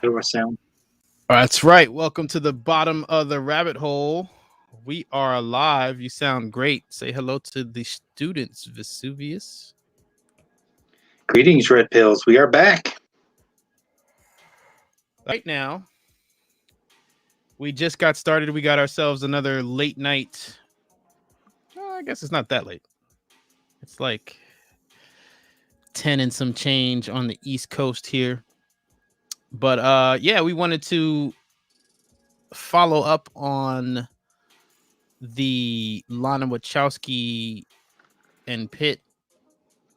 Do I sound? That's right. Welcome to the bottom of the rabbit hole. We are live. You sound great. Say hello to the students, Vesuvius. Greetings, Red Pills. We are back. Right now, we just got started. We got ourselves another late night. I guess it's not that late. It's like 10 and some change on the East Coast here. But yeah, we wanted to follow up on the Lana Wachowski and Pitt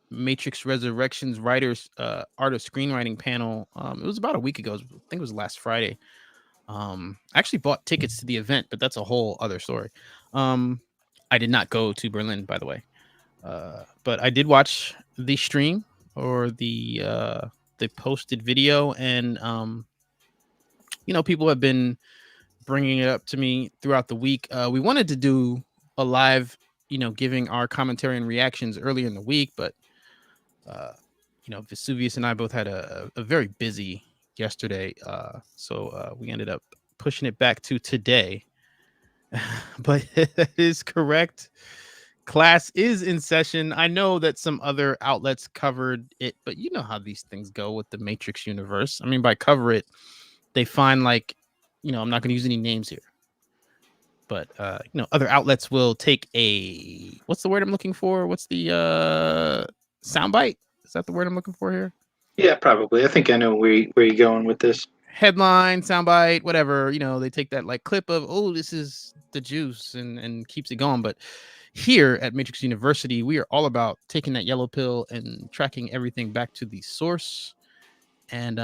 Matrix Resurrections writers art of screenwriting panel. It was about a week ago. I think it was last Friday. I actually bought tickets to the event, but that's a whole other story. Um, I did not go to Berlin, by the way, but I did watch the stream or the posted video, and people have been bringing it up to me throughout the week. We wanted to do a live, giving our commentary and reactions earlier in the week, but uh, Vesuvius and I both had a very busy yesterday. So we ended up pushing it back to today. But that is correct. Class is in session. I know that some other outlets covered it, but you know how these things go with the Matrix universe. I mean, by cover it, they find like, I'm not going to use any names here, but other outlets will take a what's the word I'm looking for? What's the soundbite? Is that the word I'm looking for here? Yeah, probably. I think I know where you're going with this. Headline, soundbite, whatever. They take that like clip of, oh, this is the juice, and keeps it going. But here at Matrix University, we are all about taking that yellow pill and tracking everything back to the source. And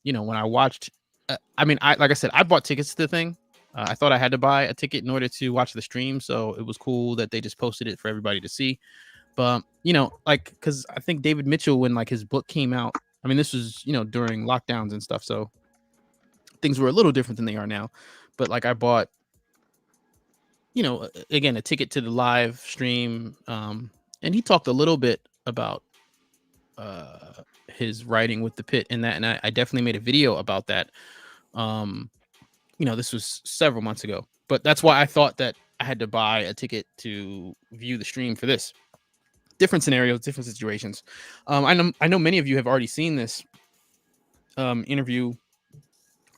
when I watched, I like I said, I bought tickets to the thing. I thought I had to buy a ticket in order to watch the stream, so it was cool that they just posted it for everybody to see. But like, because I think David Mitchell, when like his book came out, I mean, this was during lockdowns and stuff, so things were a little different than they are now. But like, I bought, again, a ticket to the live stream, and he talked a little bit about his writing with the pit and that, and I definitely made a video about that. Um, this was several months ago, but that's why I thought that I had to buy a ticket to view the stream for this. Different scenarios, different situations. I know many of you have already seen this interview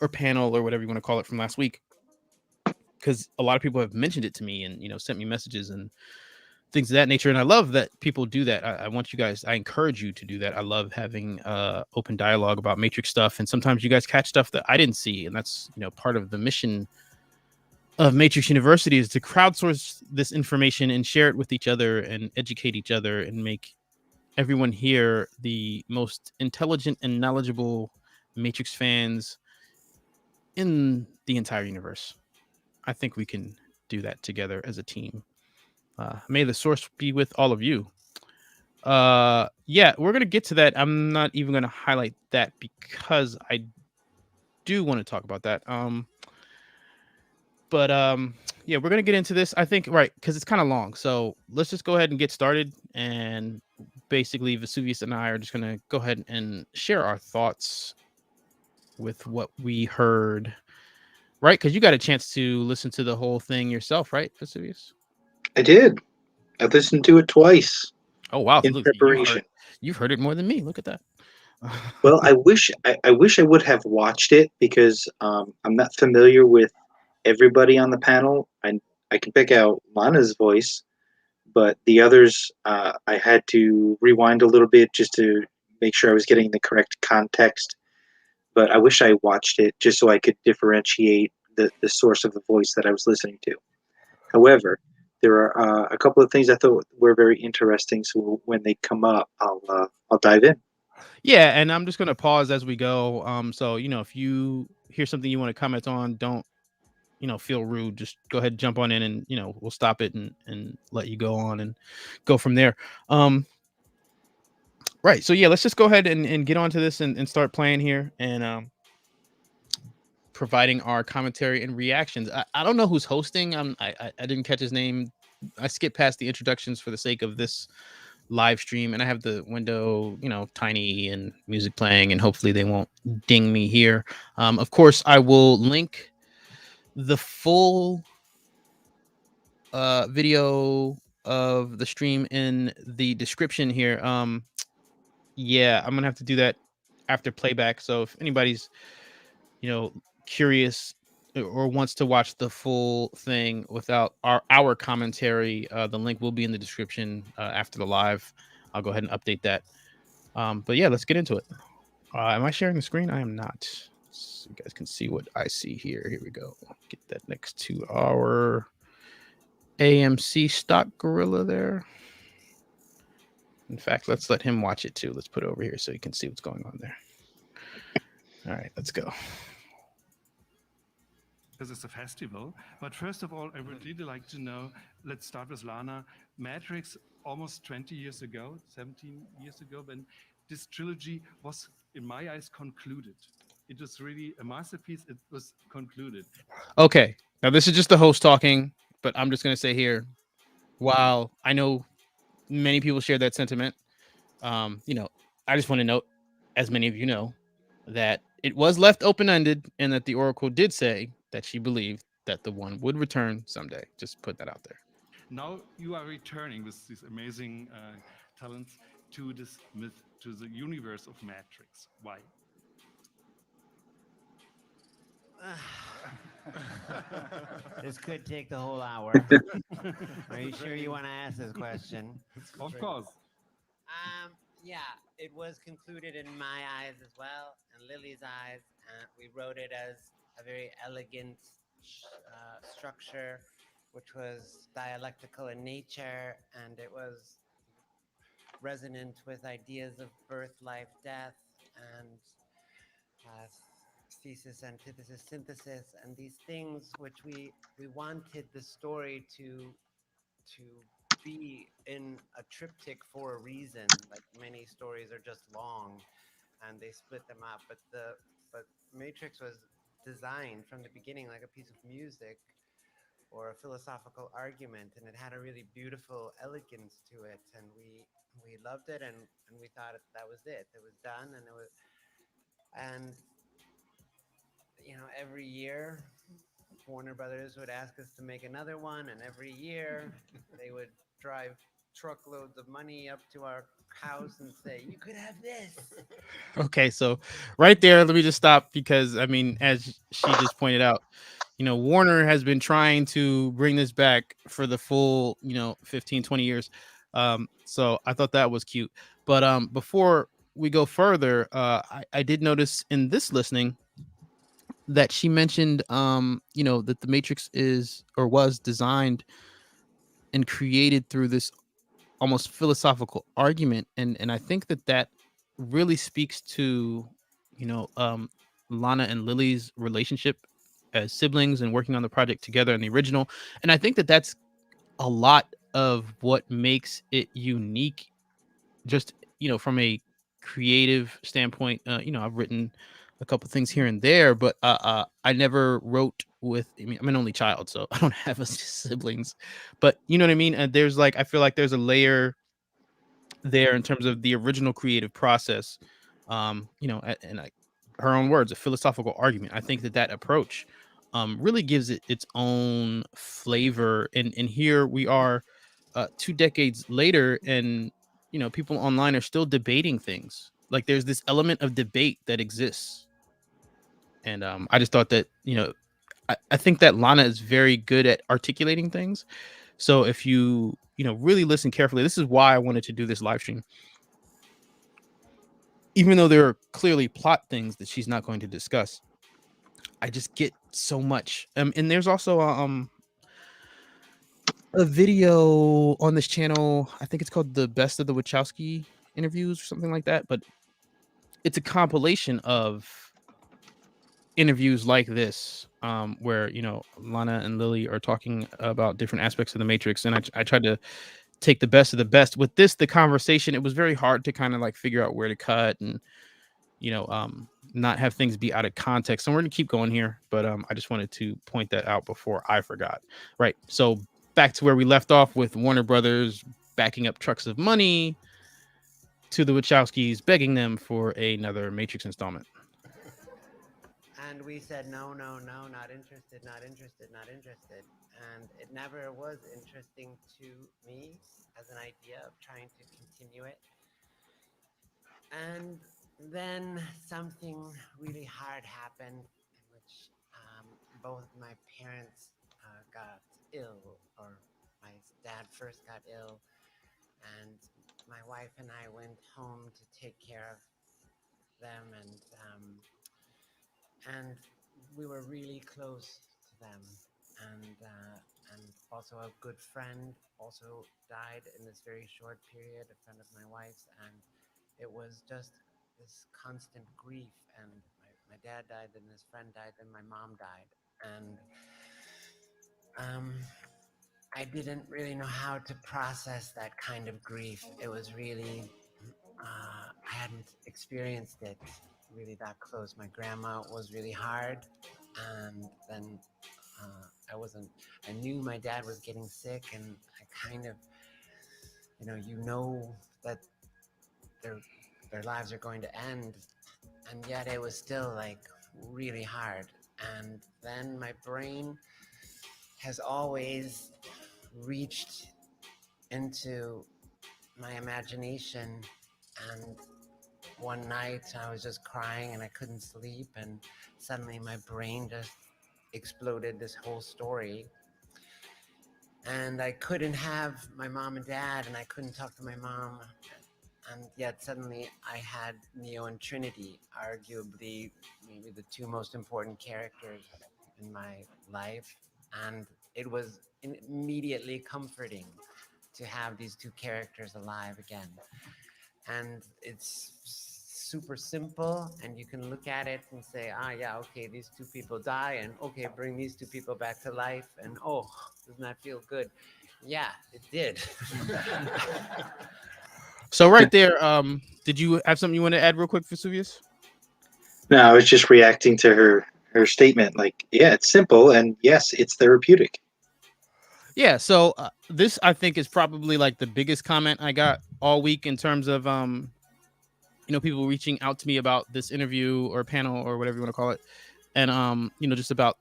or panel or whatever you want to call it from last week, because a lot of people have mentioned it to me and sent me messages and things of that nature. And I love that people do that. I want you guys, I encourage you to do that. I love having open dialogue about Matrix stuff, and sometimes you guys catch stuff that I didn't see, and that's part of the mission of Matrix University, is to crowdsource this information and share it with each other and educate each other and make everyone here the most intelligent and knowledgeable Matrix fans in the entire universe. I think we can do that together as a team. May the source be with all of you. Yeah, we're gonna get to that. I'm not even gonna highlight that because I do want to talk about that. But yeah, we're gonna get into this. I think right because it's kind of long. So let's just go ahead and get started. And basically, Vesuvius and I are just gonna go ahead and share our thoughts with what we heard. Right, because you got a chance to listen to the whole thing yourself, right, Vesuvius? I did. I listened to it twice Oh wow! in Look, preparation. you've heard it more than me. Look at that. Well, I wish I would have watched it because I'm not familiar with everybody on the panel. I can pick out Lana's voice, but the others I had to rewind a little bit just to make sure I was getting the correct context. But I wish I watched it just so I could differentiate the source of the voice that I was listening to. However, there are a couple of things I thought were very interesting. So when they come up, I'll dive in. Yeah, and I'm just gonna pause as we go. So if you hear something you want to comment on, don't feel rude. Just go ahead, jump on in, and we'll stop it and let you go on and go from there. Um, right. So yeah, let's just go ahead and get onto this and start playing here and providing our commentary and reactions. I don't know who's hosting. I didn't catch his name. I skipped past the introductions for the sake of this live stream, and I have the window, tiny and music playing, and hopefully they won't ding me here. Of course, I will link the full video of the stream in the description here. Yeah, I'm gonna have to do that after playback. So if anybody's curious or wants to watch the full thing without our commentary, the link will be in the description after the live. I'll go ahead and update that. But yeah, let's get into it. Am I sharing the screen? I am not. So you guys can see what I see here. Here we go. Get that next to our AMC stock gorilla there. In fact, let's let him watch it too. Let's put it over here so you can see what's going on there. All right, let's go. Because it's a festival. But first of all, I would really like to know, let's start with Lana. Matrix, almost 20 years ago, 17 years ago, when this trilogy was, in my eyes, concluded. It was really a masterpiece. It was concluded. Okay, now this is just the host talking, but I'm just going to say here, while I know many people share that sentiment, I just want to note, as many of you know, that it was left open-ended and that the Oracle did say that she believed that the one would return someday. Just put that out there. Now you are returning with these amazing talents to this myth, to the universe of Matrix. Why? This could take the whole hour. Are you sure you want to ask this question? Of course. Yeah, it was concluded in my eyes as well, and Lily's eyes. We wrote it as a very elegant structure, which was dialectical in nature, and it was resonant with ideas of birth, life, death, and thesis, antithesis, synthesis, and these things which we wanted the story to be in a triptych for a reason. Like many stories are just long and they split them up, but Matrix was designed from the beginning like a piece of music or a philosophical argument, and it had a really beautiful elegance to it, and we loved it, and we thought that was it. It was done, and every year Warner Brothers would ask us to make another one, and every year they would drive truckloads of money up to our house and say, "You could have this." Okay, so right there, let me just stop because I mean, as she just pointed out, Warner has been trying to bring this back for the full, 15, 20 years. So I thought that was cute. But before we go further, I did notice in this listening that she mentioned that the Matrix is or was designed and created through this almost philosophical argument, and I think that really speaks to Lana and Lily's relationship as siblings and working on the project together in the original. And I think that that's a lot of what makes it unique, just from a creative standpoint. I've written a couple things here and there, but I never wrote with. I mean, I'm an only child, so I don't have siblings. But you know what I mean. And there's I feel like there's a layer there in terms of the original creative process. And like her own words, a philosophical argument. I think that approach really gives it its own flavor. And here we are, 2 decades later, and people online are still debating things. Like there's this element of debate that exists, and I just thought that I think that Lana is very good at articulating things. So if you really listen carefully, this is why I wanted to do this live stream. Even though there are clearly plot things that she's not going to discuss, I just get so much. And there's also a video on this channel. I think it's called The Best of the Wachowski Interviews or something like that. But it's a compilation of interviews like this, where Lana and Lily are talking about different aspects of the Matrix, and I tried to take the best of the best. With this, the conversation, it was very hard to kind of figure out where to cut and not have things be out of context. And we're gonna keep going here, but I just wanted to point that out before I forgot. Right. So back to where we left off with Warner Brothers backing up trucks of money to the Wachowskis begging them for another Matrix installment. And we said, no, no, no, not interested, not interested, not interested. And it never was interesting to me as an idea of trying to continue it. And then something really hard happened in which both my parents got ill, or my dad first got ill, and my wife and I went home to take care of them, and we were really close to them, and also a good friend also died in this very short period, a friend of my wife's, and it was just this constant grief. And my dad died, and his friend died, and my mom died, and I didn't really know how to process that kind of grief. It was really I hadn't experienced it really that close. My grandma was really hard, and then I knew my dad was getting sick, and I kind of, that their lives are going to end, and yet it was still like really hard. And then my brain has always reached into my imagination, and one night I was just crying and I couldn't sleep, and suddenly my brain just exploded this whole story, and I couldn't have my mom and dad, and I couldn't talk to my mom, and yet suddenly I had Neo and Trinity, arguably maybe the two most important characters in my life, and it was immediately comforting to have these two characters alive again. And it's super simple, and you can look at it and say, yeah, okay, these two people die, and okay, bring these two people back to life, and oh, doesn't that feel good? Yeah, it did. So right there, did you have something you want to add real quick, Vesuvius? No, I was just reacting to her statement. Like, yeah, it's simple, and yes, it's therapeutic. Yeah, so this I think is probably like the biggest comment I got all week in terms of people reaching out to me about this interview or panel or whatever you want to call it, and just about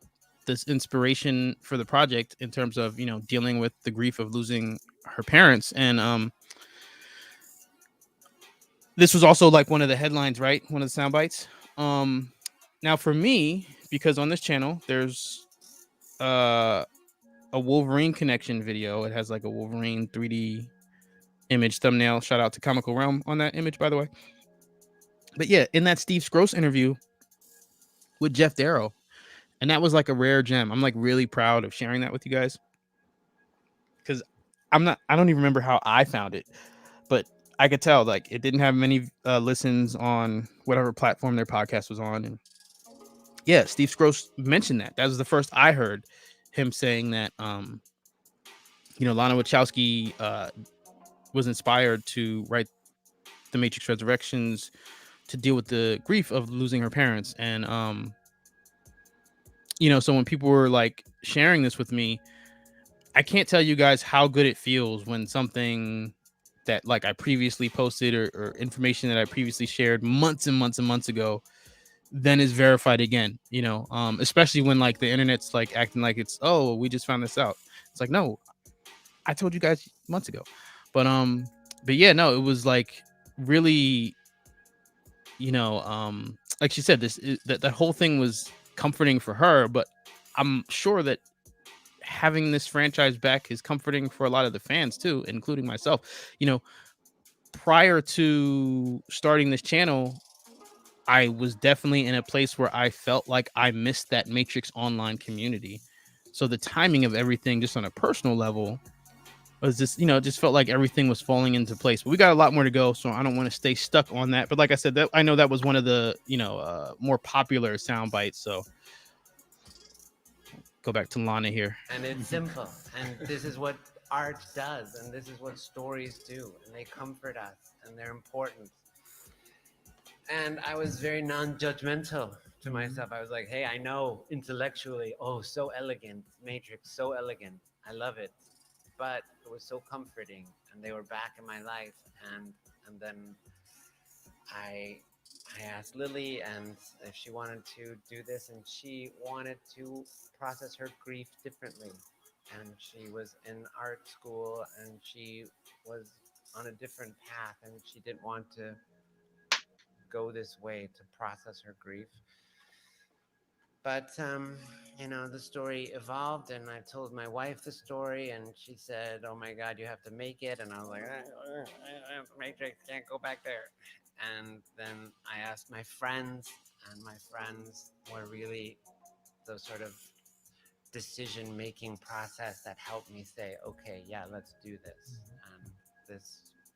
this inspiration for the project in terms of dealing with the grief of losing her parents. And this was also like one of the headlines, right? One of the sound bites. Now for me, because on this channel there's a Wolverine connection video. It has like a Wolverine 3D image thumbnail. Shout out to Comical Realm on that image, by the way. But yeah, in that Steve Scroce interview with Jeff Darrow, and that was like a rare gem. I'm like really proud of sharing that with you guys, because I don't even remember how I found it, but I could tell like it didn't have many listens on whatever platform their podcast was on. And yeah, Steve Scroce mentioned that. That was the first I heard him saying that Lana Wachowski was inspired to write The Matrix Resurrections to deal with the grief of losing her parents. And so when people were like sharing this with me, I can't tell you guys how good it feels when something that like I previously posted or information that I previously shared months and months and months ago then is verified again, especially when like the internet's like acting like it's, oh, we just found this out. It's like, no, I told you guys months ago. But yeah, no, it was like really, like she said, that whole thing was comforting for her, but I'm sure that having this franchise back is comforting for a lot of the fans too, including myself. Prior to starting this channel, I was definitely in a place where I felt like I missed that Matrix Online community. So the timing of everything, just on a personal level, was just, just felt like everything was falling into place. But we got a lot more to go, so I don't want to stay stuck on that. But like I said, I know that was one of the, more popular sound bites. So go back to Lana here. And it's simple, and this is what art does, and this is what stories do, and they comfort us, and they're important. And I was very non-judgmental to myself. I was like, hey, I know intellectually, oh, so elegant, Matrix, so elegant, I love it. But it was so comforting, they were back in my life, and then I asked Lily and if she wanted to do this, and she wanted to process her grief differently. And she was in art school, and she was on a different path, and she didn't want to go this way to process her grief. But the story evolved, and I told my wife the story, and she said, "Oh my God, you have to make it." And I was like, "I have to make it. Can't go back there." And then I asked my friends, and my friends were really the sort of decision-making process that helped me say, "Okay, yeah, let's do this." And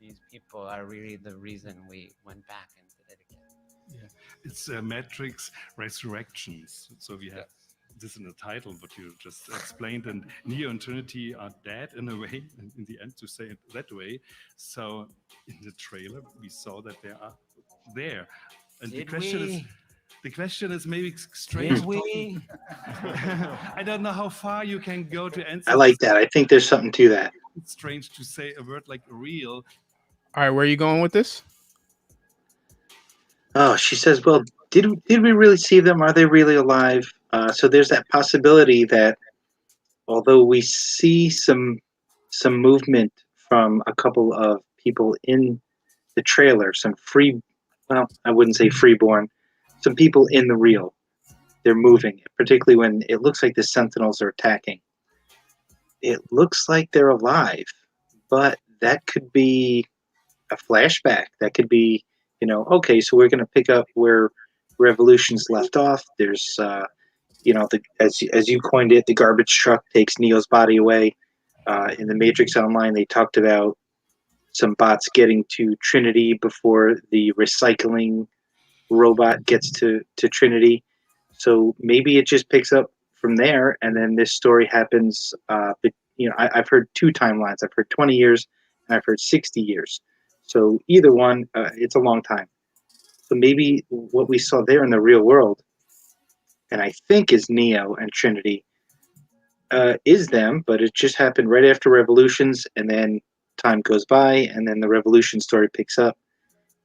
these people are really the reason we went back and did it again. Yeah, it's Matrix Resurrections. So we have this in the title, what you just explained, and Neo and Trinity are dead in a way, in the end, to say it that way. So in the trailer, we saw that they are there, and the question is maybe strange. Did we? I don't know how far you can go to answer. I like that. I think there's something to that. It's strange to say a word like real. All right, where are you going with this? Oh, she says, well, did we really see them? Are they really alive? So there's that possibility that although we see some movement from a couple of people in the trailer, I wouldn't say freeborn, some people in the real, they're moving, particularly when it looks like the Sentinels are attacking. It looks like they're alive, but that could be a flashback. That could be, okay, so we're going to pick up where Revolution's left off. There's, as you coined it, the garbage truck takes Neo's body away. In the Matrix Online, they talked about some bots getting to Trinity before the recycling robot gets to Trinity. So maybe it just picks up from there, and then this story happens. I've heard two timelines. I've heard 20 years, and I've heard 60 years. So either one, it's a long time. So maybe what we saw there in the real world, and I think is Neo and Trinity, is them, but it just happened right after Revolutions, and then time goes by, and then the Revolution story picks up,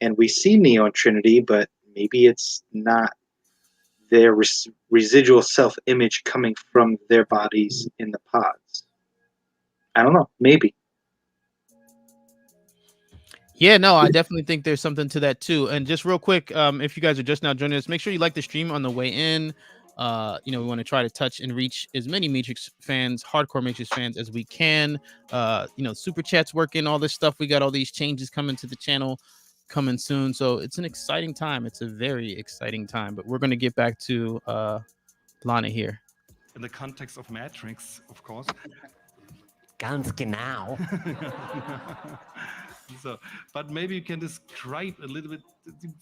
and we see Neo and Trinity, but maybe it's not their residual self-image coming from their bodies in the pods. I don't know, maybe. Yeah, no, I definitely think there's something to that too. And just real quick, if you guys are just now joining us, make sure you like the stream on the way in. We want to try to touch and reach as many Matrix fans, hardcore Matrix fans as we can. Super chat's working, all this stuff. We got all these changes coming to the channel coming soon. So it's an exciting time. It's a very exciting time. But we're going to get back to Lana here. In the context of Matrix, of course. Ganz genau. So, but maybe you can describe a little bit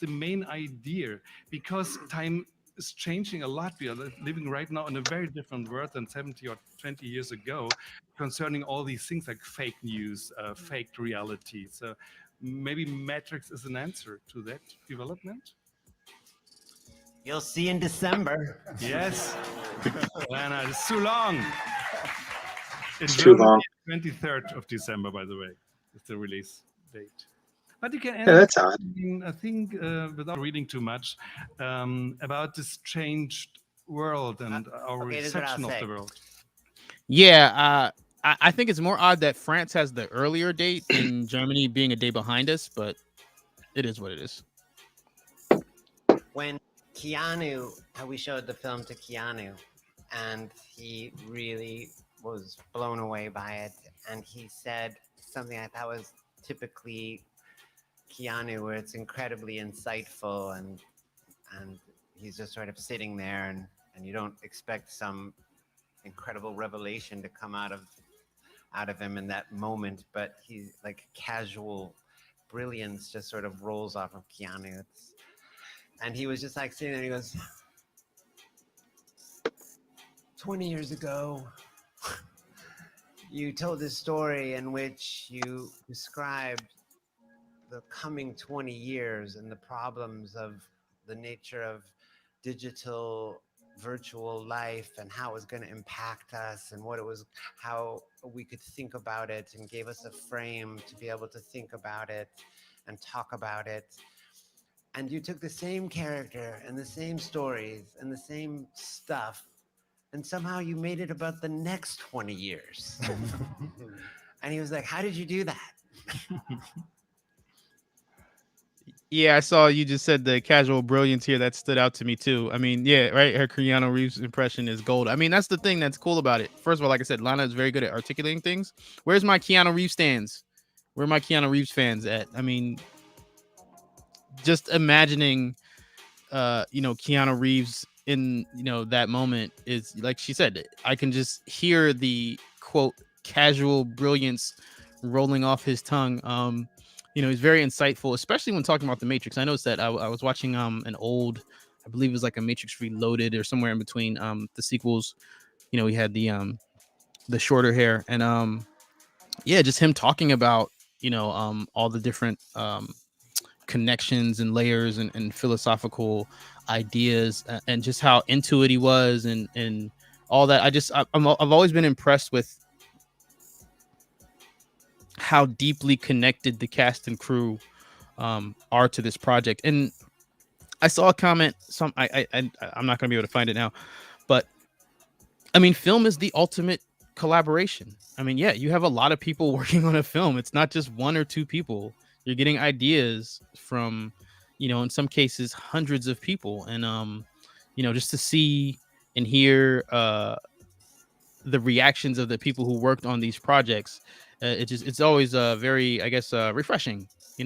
the main idea, because time is changing a lot. We are living right now in a very different world than 70 or 20 years ago concerning all these things like fake news, fake reality. So maybe Matrix is an answer to that development. You'll see in December. Yes. Lana, it's too long. It's too long. 23rd of December, by the way, is the release date. But you can answer, that's odd. I think, without reading too much, about this changed world and our reception of the world. Yeah, I think it's more odd that France has the earlier date and Germany being a day behind us, but it is what it is. When Keanu, we showed the film to Keanu, and he really was blown away by it, and he said something I thought was typically Keanu, where it's incredibly insightful, and he's just sort of sitting there, and you don't expect some incredible revelation to come out of him in that moment, but he's like casual brilliance just sort of rolls off of Keanu. And he was just like sitting there, and he goes, 20 years ago, you told this story in which you described the coming 20 years and the problems of the nature of digital virtual life and how it was going to impact us and what it was, how we could think about it, and gave us a frame to be able to think about it and talk about it. And you took the same character and the same stories and the same stuff, and somehow you made it about the next 20 years. And he was like, how did you do that? Yeah, I saw you just said the casual brilliance here. That stood out to me too. I mean, yeah, right. Her Keanu Reeves impression is gold. I mean, that's the thing that's cool about it. First of all, like I said, Lana is very good at articulating things. Where's my Keanu Reeves stands? Where are my Keanu Reeves fans at? I mean, just imagining, Keanu Reeves in, that moment is, like she said, I can just hear the quote casual brilliance rolling off his tongue. He's very insightful, especially when talking about the Matrix. I noticed that I was watching an old, I believe it was like a Matrix Reloaded or somewhere in between the sequels. He had the shorter hair, and yeah, just him talking about all the different connections and layers and philosophical ideas, and just how into it he was, and all that. I've always been impressed with how deeply connected the cast and crew are to this project. And I saw a comment, I'm not gonna be able to find it now, but I mean, film is the ultimate collaboration. I mean, yeah, you have a lot of people working on a film. It's not just one or two people. You're getting ideas from, in some cases, hundreds of people. And just to see and hear the reactions of the people who worked on these projects, it's always very, I guess, refreshing, to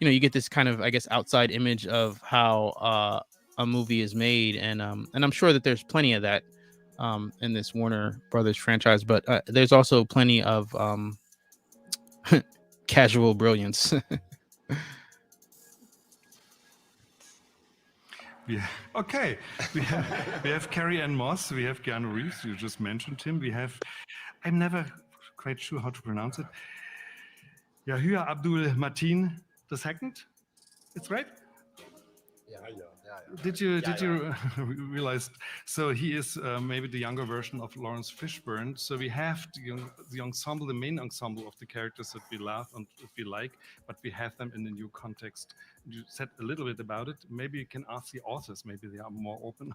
you get this kind of, I guess, outside image of how a movie is made, and I'm sure that there's plenty of that in this Warner Brothers franchise, but there's also plenty of casual brilliance. Yeah. Okay. We have Carrie Ann Moss. We have Keanu Reeves. You just mentioned him. We have, I'm never quite sure how to pronounce it, Yahya Abdul Mateen II. It's right? Did you realize? So he is maybe the younger version of Lawrence Fishburne. So we have the ensemble, the main ensemble of the characters that we love and that we like, but we have them in a new context. You said a little bit about it. Maybe you can ask the authors. Maybe they are more open.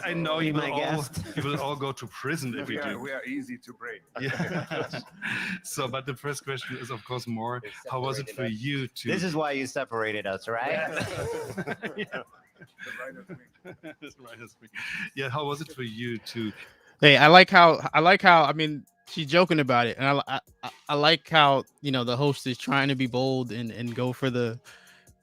I know you will all go to prison if we do. We are easy to break. Yeah. So, but the first question is, of course, more. How was it for you to? This is why you separated us, right? Yeah. Yeah. How was it for you to? Hey, I like how. I mean, she's joking about it, and I like how the host is trying to be bold and go for the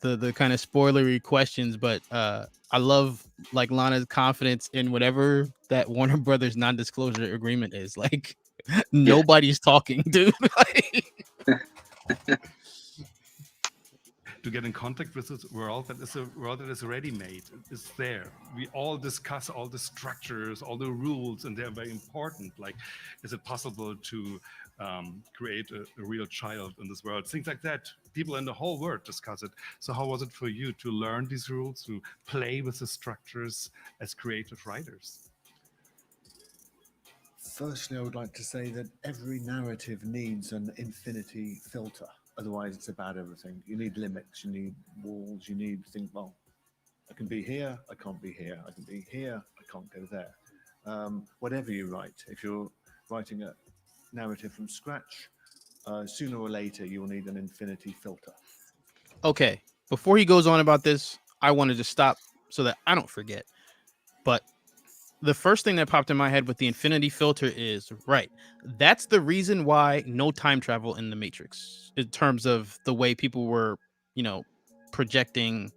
kind of spoilery questions, but I love like Lana's confidence in whatever that Warner Brothers non-disclosure agreement is. Like nobody's talking, dude. To get in contact with this world that is a world that is already made. It's there. We all discuss all the structures, all the rules, and they're very important. Like, is it possible to create a real child in this world? Things like that. People in the whole world discuss it. So how was it for you to learn these rules, to play with the structures as creative writers? Firstly, I would like to say that every narrative needs an infinity filter. Otherwise, it's about everything. You need limits, you need walls, you need to think, well, I can be here, I can't be here. I can be here, I can't go there. Whatever you write, if you're writing a narrative from scratch, sooner or later, you'll need an infinity filter. Okay, before he goes on about this, I wanted to stop so that I don't forget. But the first thing that popped in my head with the infinity filter is, right, that's the reason why no time travel in the Matrix, in terms of the way people were, projecting,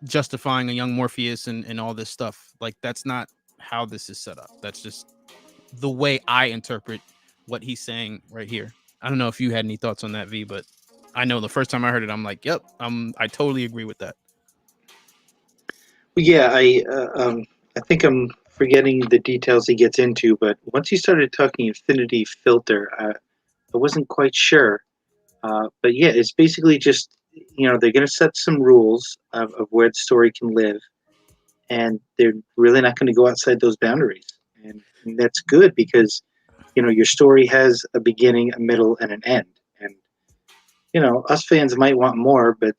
justifying a young Morpheus and all this stuff. Like, that's not how this is set up. That's just the way I interpret what he's saying right here. I don't know if you had any thoughts on that, V, but I know the first time I heard it, I'm like, yep, I totally agree with that. Yeah, I think I'm forgetting the details he gets into, but once he started talking infinity filter, I wasn't quite sure. But yeah, it's basically just they're going to set some rules of where the story can live, and they're really not going to go outside those boundaries. And that's good because your story has a beginning, a middle, and an end. And us fans might want more, but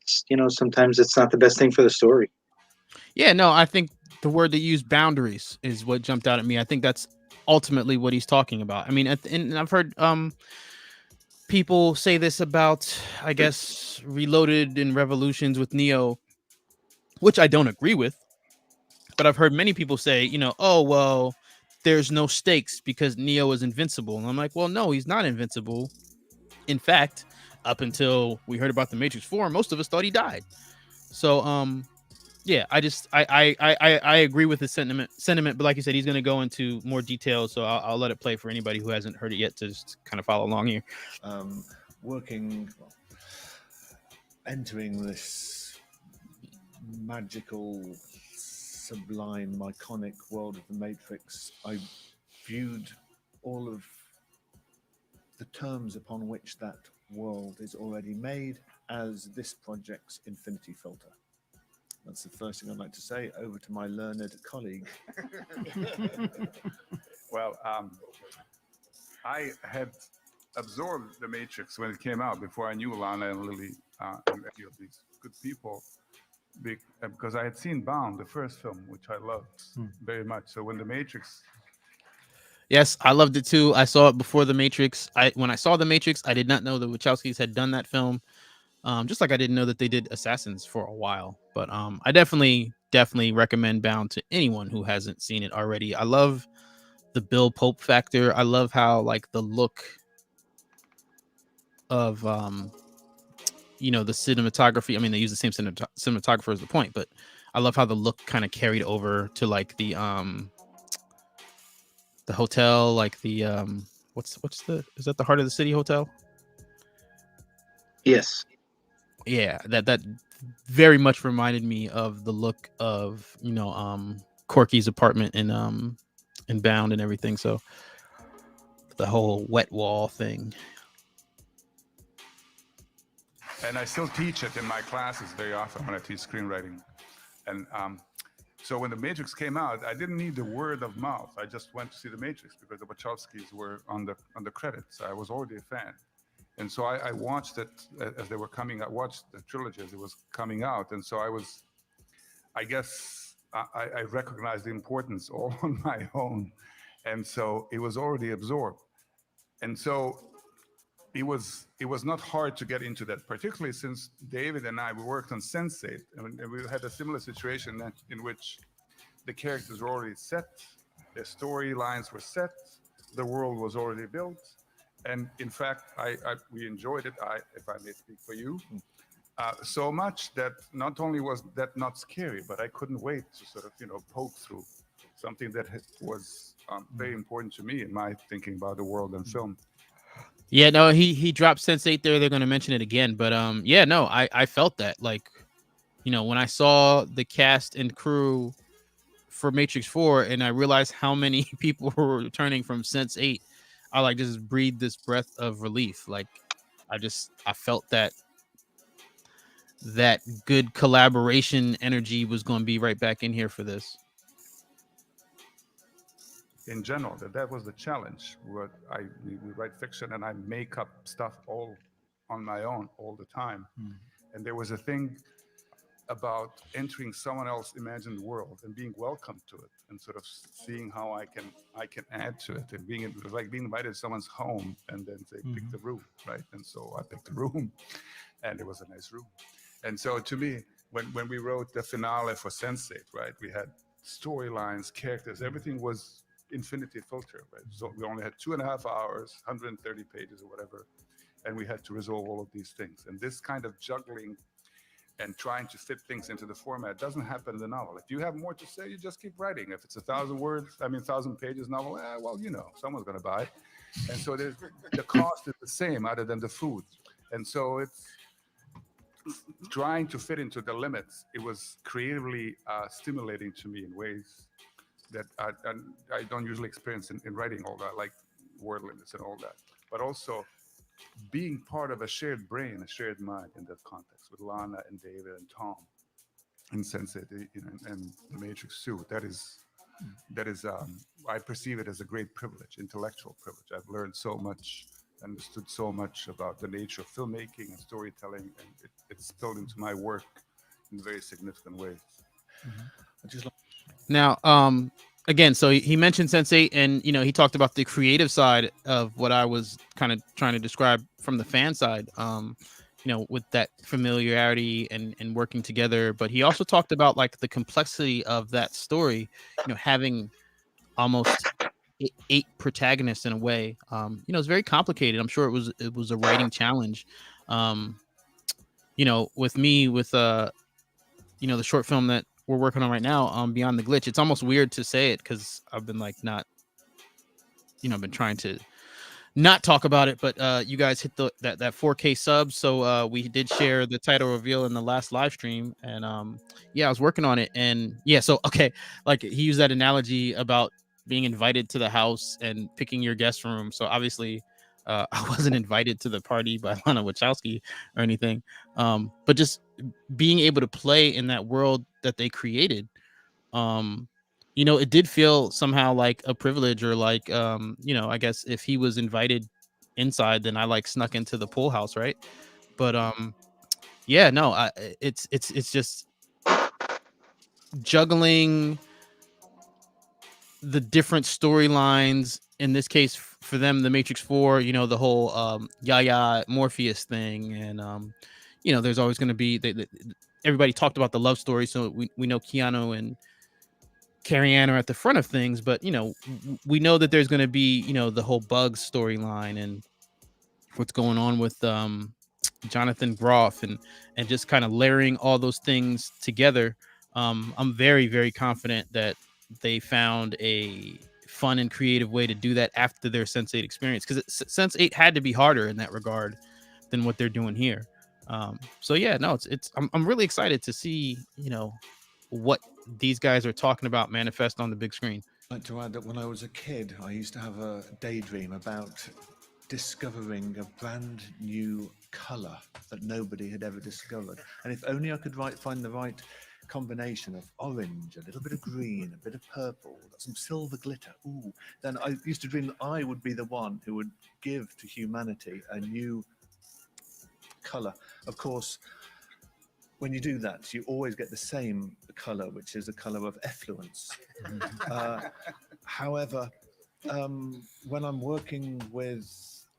sometimes it's not the best thing for the story. Yeah, no, I think the word they use, boundaries, is what jumped out at me. I think that's ultimately what he's talking about. I mean, and I've heard people say this about, I guess, Reloaded and Revolutions with Neo, which I don't agree with. But I've heard many people say, oh, well, there's no stakes because Neo is invincible. And I'm like, well, no, he's not invincible. In fact, up until we heard about the Matrix 4, most of us thought he died. So, yeah, I agree with his sentiment, but like you said, he's going to go into more details. So I'll let it play for anybody who hasn't heard it yet to just kind of follow along here. Entering this magical, sublime, iconic world of the Matrix, I viewed all of the terms upon which that world is already made as this project's infinity filter. That's the first thing I'd like to say. Over to my learned colleague. Well, I had absorbed the Matrix when it came out before I knew Lana and Lily and any of these good people, because I had seen Bound, the first film, which I loved very much. So when the Matrix... Yes, I loved it too. I saw it before the Matrix. When I saw the Matrix, I did not know the Wachowskis had done that film. Just like I didn't know that they did Assassins for a while. But I definitely recommend Bound to anyone who hasn't seen it already. I love the Bill Pope factor. I love how like the look of the cinematography. I mean, they use the same cinematographer as the point, but I love how the look kind of carried over to like the hotel, like the what's the, is that the Heart of the City Hotel? Yes. Yeah, that very much reminded me of the look of Corky's apartment in Bound and everything. So the whole wet wall thing. And I still teach it in my classes very often when I teach screenwriting. And so when the Matrix came out, I didn't need the word of mouth. I just went to see the Matrix because the Wachowskis were on the credits. I was already a fan. And so I watched it as they were coming out, watched the trilogy as it was coming out. And so I guess I recognized the importance all on my own. And so it was already absorbed. And so it was not hard to get into that, particularly since David and I, we worked on Sense8, and we had a similar situation in which the characters were already set, their storylines were set, the world was already built. And in fact, we enjoyed it, if I may speak for you, so much that not only was that not scary, but I couldn't wait to sort of, poke through something that was very important to me in my thinking about the world and film. Yeah, no, he dropped Sense8 there. They're going to mention it again. But yeah, no, I felt that. Like, when I saw the cast and crew for Matrix 4 and I realized how many people were returning from Sense8, I like just breathed this breath of relief. Like I felt that good collaboration energy was going to be right back in here for this. In general, that was the challenge. We write fiction and I make up stuff all on my own all the time. And there was a thing about entering someone else's imagined world and being welcomed to it and sort of seeing how I can add to it, and being invited to someone's home and then say, pick the room, right? And so I picked the room and it was a nice room. And so to me, when we wrote the finale for Sense8, right, we had storylines, characters, everything was infinity filter, right? So we only had 2.5 hours, 130 pages or whatever, and we had to resolve all of these things. And this kind of juggling and trying to fit things into the format doesn't happen in the novel. If you have more to say, you just keep writing. If it's 1,000 pages novel, well, someone's going to buy it. And so the cost is the same other than the food. And so it's trying to fit into the limits. It was creatively stimulating to me in ways that I don't usually experience in writing all that, like word limits and all that. But also being part of a shared brain, a shared mind in that context with Lana and David and Tom and Sense8, and the Matrix 2, that is I perceive it as a great privilege, intellectual privilege. I've learned so much, understood so much about the nature of filmmaking and storytelling, and it's spilled into my work in very significant ways. I just like Now, again, so he mentioned Sense8, and he talked about the creative side of what I was kind of trying to describe from the fan side. With that familiarity and working together, but he also talked about like the complexity of that story. Having almost eight protagonists in a way. It's very complicated. I'm sure it was a writing challenge. With me with the short film that we're working on right now, Beyond the Glitch. It's almost weird to say it because I've been like not, I've been trying to not talk about it, but you guys hit that 4K sub, so we did share the title reveal in the last live stream, and I was working on it, and so okay, like he used that analogy about being invited to the house and picking your guest room. So obviously I wasn't invited to the party by Lana Wachowski or anything, but just being able to play in that world that they created. It did feel somehow like a privilege, or like, I guess if he was invited inside, then I like snuck into the pool house, right? But it's just juggling the different storylines. In this case, for them, the Matrix 4, the whole Yaya Morpheus thing, and there's always going to be everybody talked about the love story, so we know Keanu and Carrie Ann are at the front of things, but we know that there's going to be the whole Bugs storyline and what's going on with Jonathan Groff, and just kind of layering all those things together. I'm very, very confident that they found a fun and creative way to do that after their Sense8 experience, because Sense8 had to be harder in that regard than what they're doing here. I'm really excited to see what these guys are talking about manifest on the big screen. I'd like to add that when I was a kid, I used to have a daydream about discovering a brand new color that nobody had ever discovered. And if only I could find the right combination of orange, a little bit of green, a bit of purple, some silver glitter, then I used to dream that I would be the one who would give to humanity a new color. Of course, when you do that, you always get the same color, which is the color of effluence. However, when I'm working with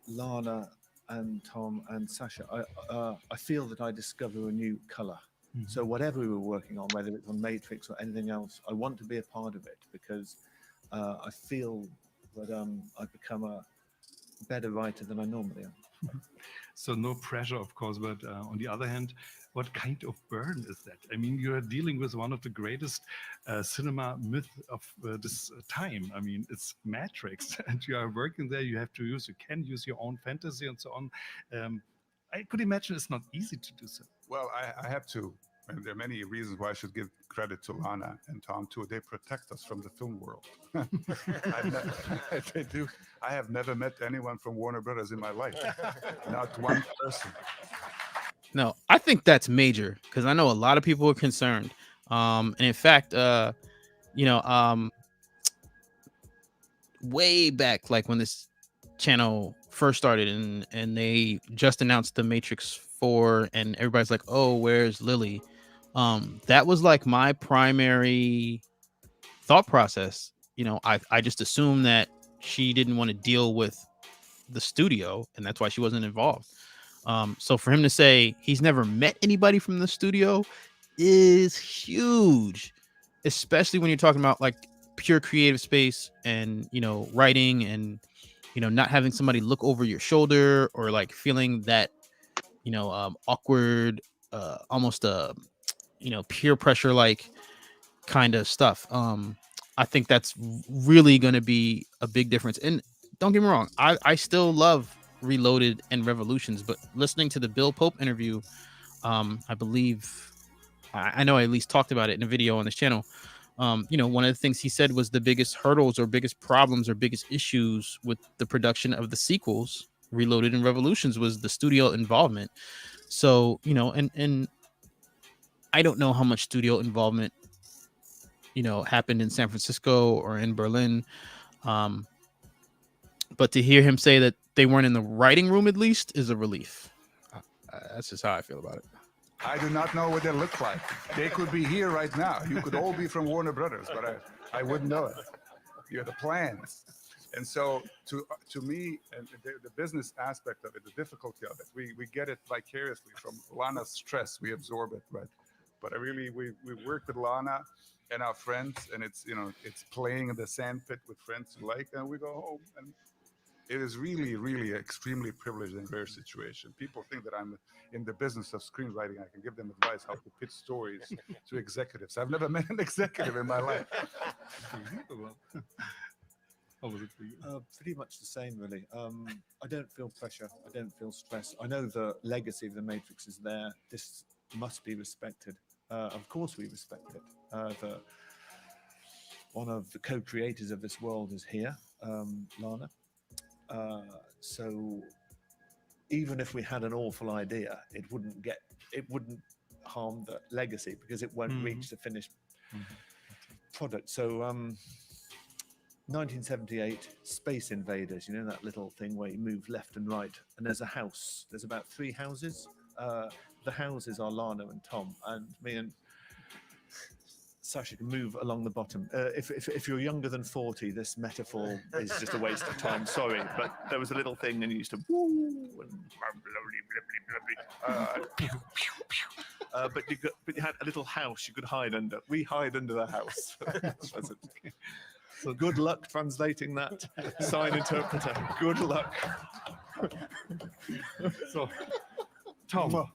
Lana and Tom and Sasha, I feel that I discover a new color. So whatever we were working on, whether it's on Matrix or anything else, I want to be a part of it, because I feel that I've become a better writer than I normally am. So no pressure, of course, but on the other hand, what kind of burn is that? I mean, you're dealing with one of the greatest cinema myth of this time. I mean, it's Matrix, and you are working there. You can use your own fantasy and so on. I could imagine it's not easy to do so. Well, I have to. And there are many reasons why I should give credit to Lana and Tom too. They protect us from the film world. They do. I have never met anyone from Warner Brothers in my life. Not one person. No, I think that's major, because I know a lot of people are concerned. And in fact, way back, like when this channel first started, and they just announced the Matrix 4, and everybody's like, "Oh, where's Lily?" That was like my primary thought process. I just assumed that she didn't want to deal with the studio, and that's why she wasn't involved. So for him to say he's never met anybody from the studio is huge, especially when you're talking about like pure creative space and writing, and not having somebody look over your shoulder, or like feeling that awkward, almost peer pressure like kind of stuff. I think that's really going to be a big difference. And don't get me wrong, I still love Reloaded and Revolutions, but listening to the Bill Pope interview, I believe I know I at least talked about it in a video on this channel. One of the things he said was the biggest hurdles or biggest problems or biggest issues with the production of the sequels Reloaded and Revolutions was the studio involvement. So, you know, and I don't know how much studio involvement, you know, happened in San Francisco or in Berlin. But to hear him say that they weren't in the writing room at least is a relief. That's just how I feel about it. I do not know what they look like. They could be here right now. You could all be from Warner Brothers, but I wouldn't know it. You're the plans. And so to me, and the business aspect of it, the difficulty of it, we get it vicariously from Lana's stress. We absorb it, right? But we work with Lana and our friends, and it's, you know, it's playing in the sandpit with friends you like, and we go home. And it is really, really extremely privileged and rare situation. People think that I'm in the business of screenwriting. I can give them advice how to pitch stories to executives. I've never met an executive in my life. How was it for you? Pretty much the same, really. I don't feel pressure. I don't feel stress. I know the legacy of the Matrix is there. This must be respected. Of course, we respect it. One of the co-creators of this world is here, Lana. So even if we had an awful idea, it wouldn't harm the legacy because it won't reach the finished product. So 1978, Space Invaders, you know, that little thing where you move left and right, and there's a house. There's about 3 houses. The houses are Lana and Tom, and me and Sasha can move along the bottom. If you're younger than 40, this metaphor is just a waste of time. Sorry, but there was a little thing, and you used to woo and but you had a little house you could hide under. We hide under the house. So good luck translating that, sign interpreter. Good luck. So, Tom,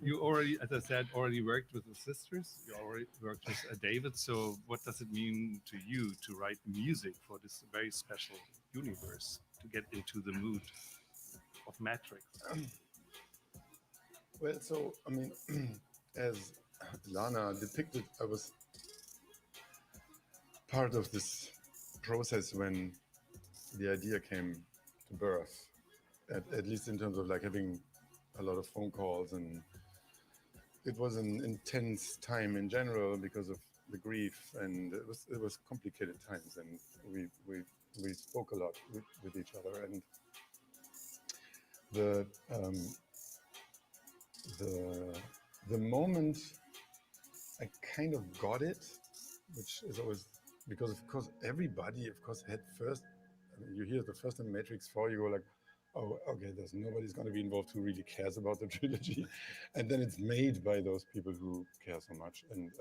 you already, as I said, already worked with the sisters. You already worked with David. So what does it mean to you to write music for this very special universe, to get into the mood of Matrix? Well, so, I mean, as Lana depicted, I was part of this process when the idea came to birth, at least in terms of like having a lot of phone calls, and it was an intense time in general because of the grief, and it was complicated times, and we spoke a lot with each other, and the moment I kind of got it, which is always, because of course everybody of course had first, I mean, you hear the first time Matrix 4, you go like, oh, okay, nobody's going to be involved who really cares about the trilogy, and then it's made by those people who care so much, and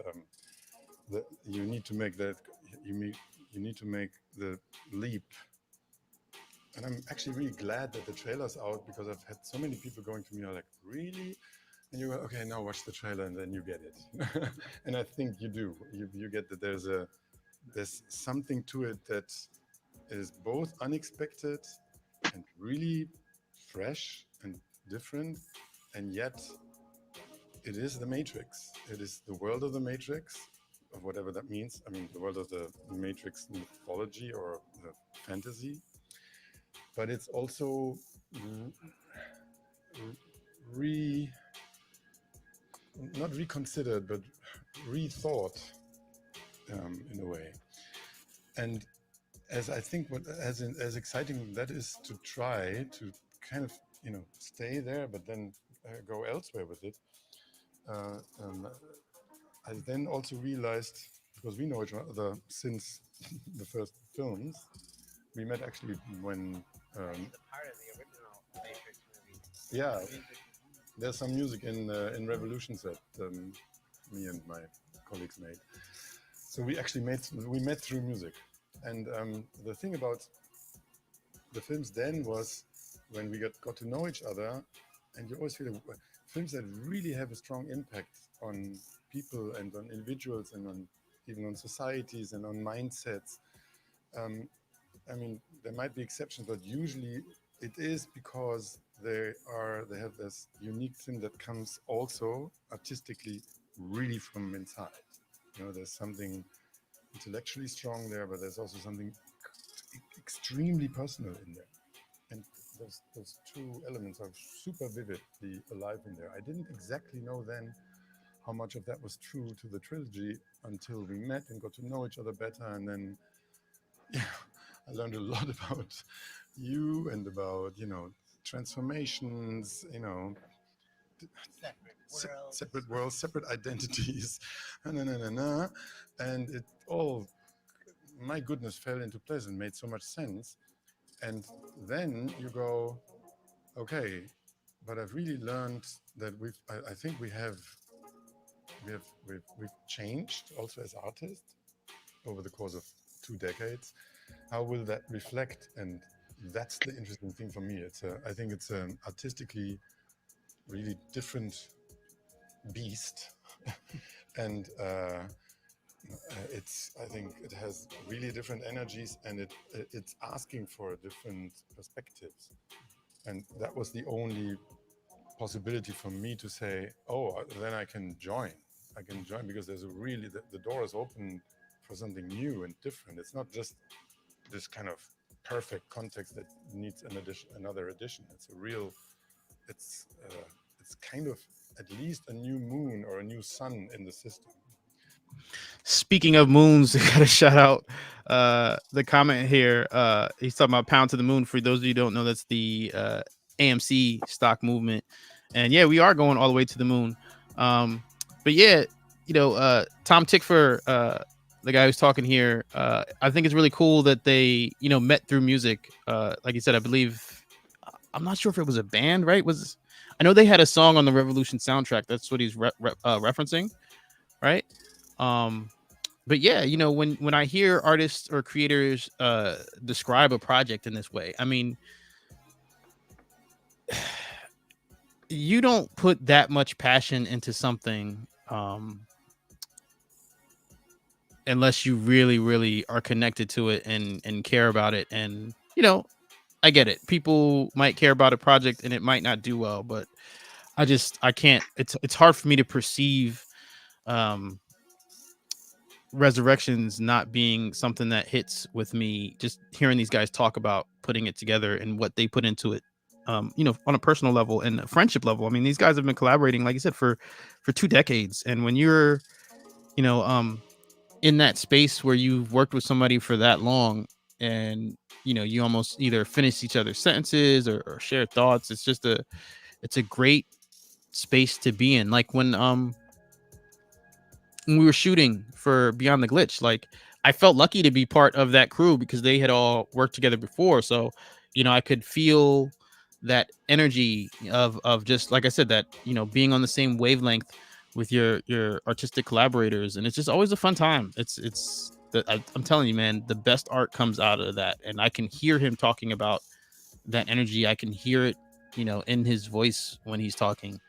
you need to make that, you need to make the leap. And I'm actually really glad that the trailer's out, because I've had so many people going to me like, really? And you go, okay, now watch the trailer, and then you get it. And I think you do. You get that there's something to it that is both unexpected and really fresh and different, and yet it is the Matrix. It is the world of the Matrix, of whatever that means. I mean, the world of the Matrix mythology or the fantasy. But it's also not reconsidered, but rethought in a way. And as I think as exciting that is to try to kind of, you know, stay there, but then go elsewhere with it. I then also realized, because we know each other since the first films, we met actually when. He's a part of the original Matrix movie. Yeah, there's some music in Revolutions that me and my colleagues made. So we actually met through music, and the thing about the films then was when we got to know each other, and you always feel films that really have a strong impact on people and on individuals and on even on societies and on mindsets. I mean, there might be exceptions, but usually it is because they have this unique thing that comes also artistically really from inside. You know, there's something intellectually strong there, but there's also something extremely personal in there. And those two elements are super vividly alive in there. I didn't exactly know then how much of that was true to the trilogy until we met and got to know each other better. And then, yeah, I learned a lot about you and about, transformations, separate worlds, separate identities, and it all, my goodness, fell into place and made so much sense. And then you go, okay, but I've really learned that I think we've changed also as artists over the course of 2 decades. How will that reflect? And that's the interesting thing for me. I think it's an artistically really different beast, and I think it has really different energies, and it's asking for different perspectives. And that was the only possibility for me to say, oh, then I can join. I can join because there's the door is open for something new and different. It's not just this kind of perfect context that needs another edition. It's kind of at least a new moon or a new sun in the system. Speaking of moons, I gotta shout out the comment here. He's talking about Pound to the Moon. For those of you who don't know, that's the AMC stock movement. And yeah, we are going all the way to the moon. But yeah, Tom Tickfer, the guy who's talking here, I think it's really cool that they, met through music. Like you said, I believe, I'm not sure if it was a band, right? I know they had a song on the Revolution soundtrack. That's what he's referencing, right? But yeah, when I hear artists or creators describe a project in this way, I mean, you don't put that much passion into something unless you really, really are connected to it and care about it. And I get it. People might care about a project and it might not do well, but I can't. It's hard for me to perceive Resurrections not being something that hits with me. Just hearing these guys talk about putting it together and what they put into it, on a personal level and a friendship level. I mean, these guys have been collaborating, like you said, for 2 decades. And when you're, in that space where you've worked with somebody for that long, and you almost either finish each other's sentences or share thoughts, it's a great space to be in. Like when we were shooting for Beyond the Glitch, like I felt lucky to be part of that crew because they had all worked together before. So, I could feel that energy of just, like I said, that, being on the same wavelength with your artistic collaborators. And it's just always a fun time. I'm telling you, man, the best art comes out of that. And I can hear him talking about that energy. I can hear it, in his voice when he's talking.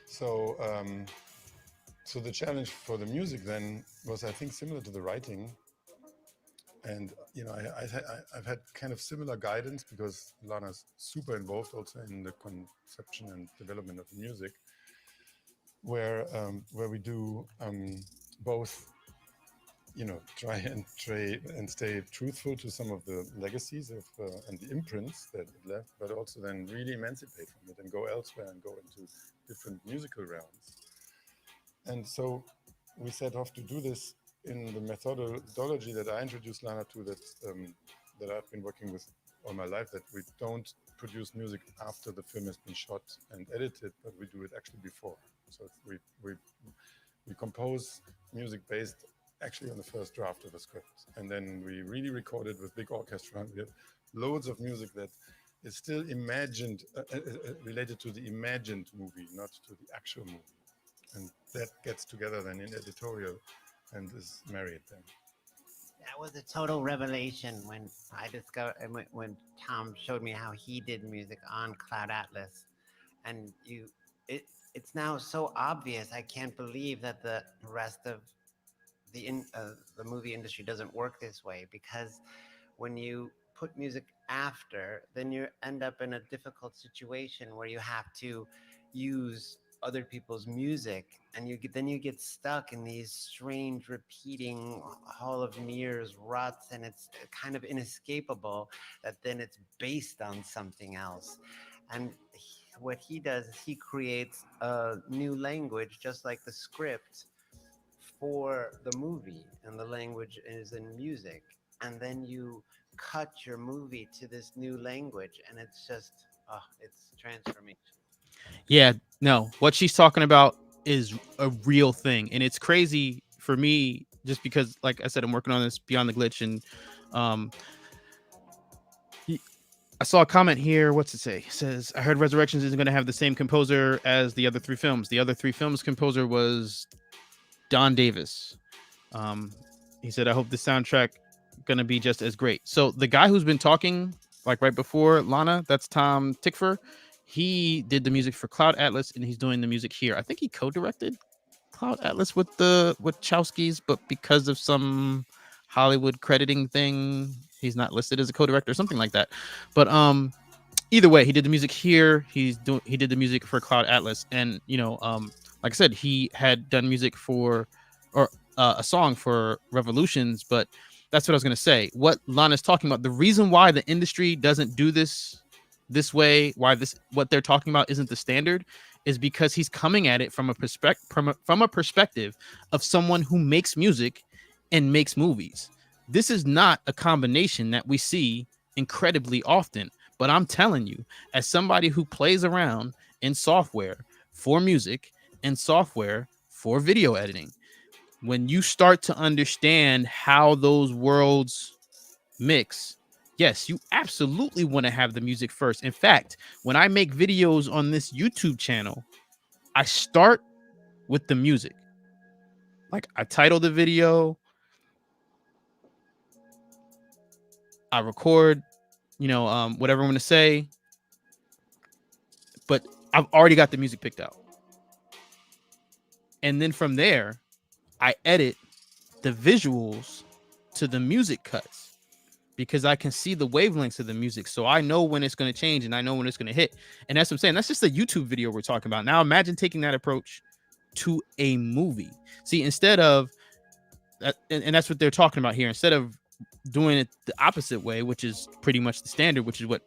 So the challenge for the music then was, I think, similar to the writing. And I've had kind of similar guidance because Lana's super involved also in the conception and development of the music, where we do both, try and stay truthful to some of the legacies of and the imprints that it left, but also then really emancipate from it and go elsewhere and go into different musical realms. And so we set off to do this in the methodology that I introduced Lana to, that I've been working with all my life, that we don't produce music after the film has been shot and edited, but we do it actually before. So we compose music based actually on the first draft of the script, and then we really record it with big orchestra. We have loads of music that is still imagined, related to the imagined movie, not to the actual movie. And that gets together then in editorial and is married then. That was a total revelation when I discovered, when Tom showed me how he did music on Cloud Atlas, and it's now so obvious. I can't believe that the rest of the movie industry doesn't work this way, because when you put music after, then you end up in a difficult situation where you have to use other people's music, and then you get stuck in these strange repeating hall of mirrors ruts, and it's kind of inescapable that then it's based on something else. And what he does is he creates a new language, just like the script for the movie, and the language is in music, and then you cut your movie to this new language, and it's just it's transformation. Yeah, no, what she's talking about is a real thing, and it's crazy for me just because, like I said, I'm working on this Beyond the Glitch, and um, I saw a comment here. What's it say? It says, I heard Resurrections isn't going to have the same composer as the other three films. The other three films composer was Don Davis. He said, I hope the soundtrack going to be just as great. So the guy who's been talking, like right before Lana, that's Tom Tickfer. He did the music for Cloud Atlas, and he's doing the music here. I think he co-directed Cloud Atlas with the Wachowskis, but because of some Hollywood crediting thing, he's not listed as a co-director or something like that. But either way, he did the music here. He did the music for Cloud Atlas, and like I said, he had done music for a song for Revolutions. But that's what I was gonna say. What Lana's talking about, the reason why the industry doesn't do this way, why what they're talking about isn't the standard, is because he's coming at it from a perspective of someone who makes music and makes movies. This is not a combination that we see incredibly often. But I'm telling you, as somebody who plays around in software for music and software for video editing, when you start to understand how those worlds mix, yes, you absolutely want to have the music first. In fact, when I make videos on this YouTube channel, I start with the music. Like, I title the video, I record, whatever I'm going to say, but I've already got the music picked out. And then from there, I edit the visuals to the music cuts because I can see the wavelengths of the music. So I know when it's going to change and I know when it's going to hit. And that's what I'm saying. That's just a YouTube video we're talking about. Now imagine taking that approach to a movie. See, instead of that, and that's what they're talking about here, instead of doing it the opposite way, which is pretty much the standard, which is what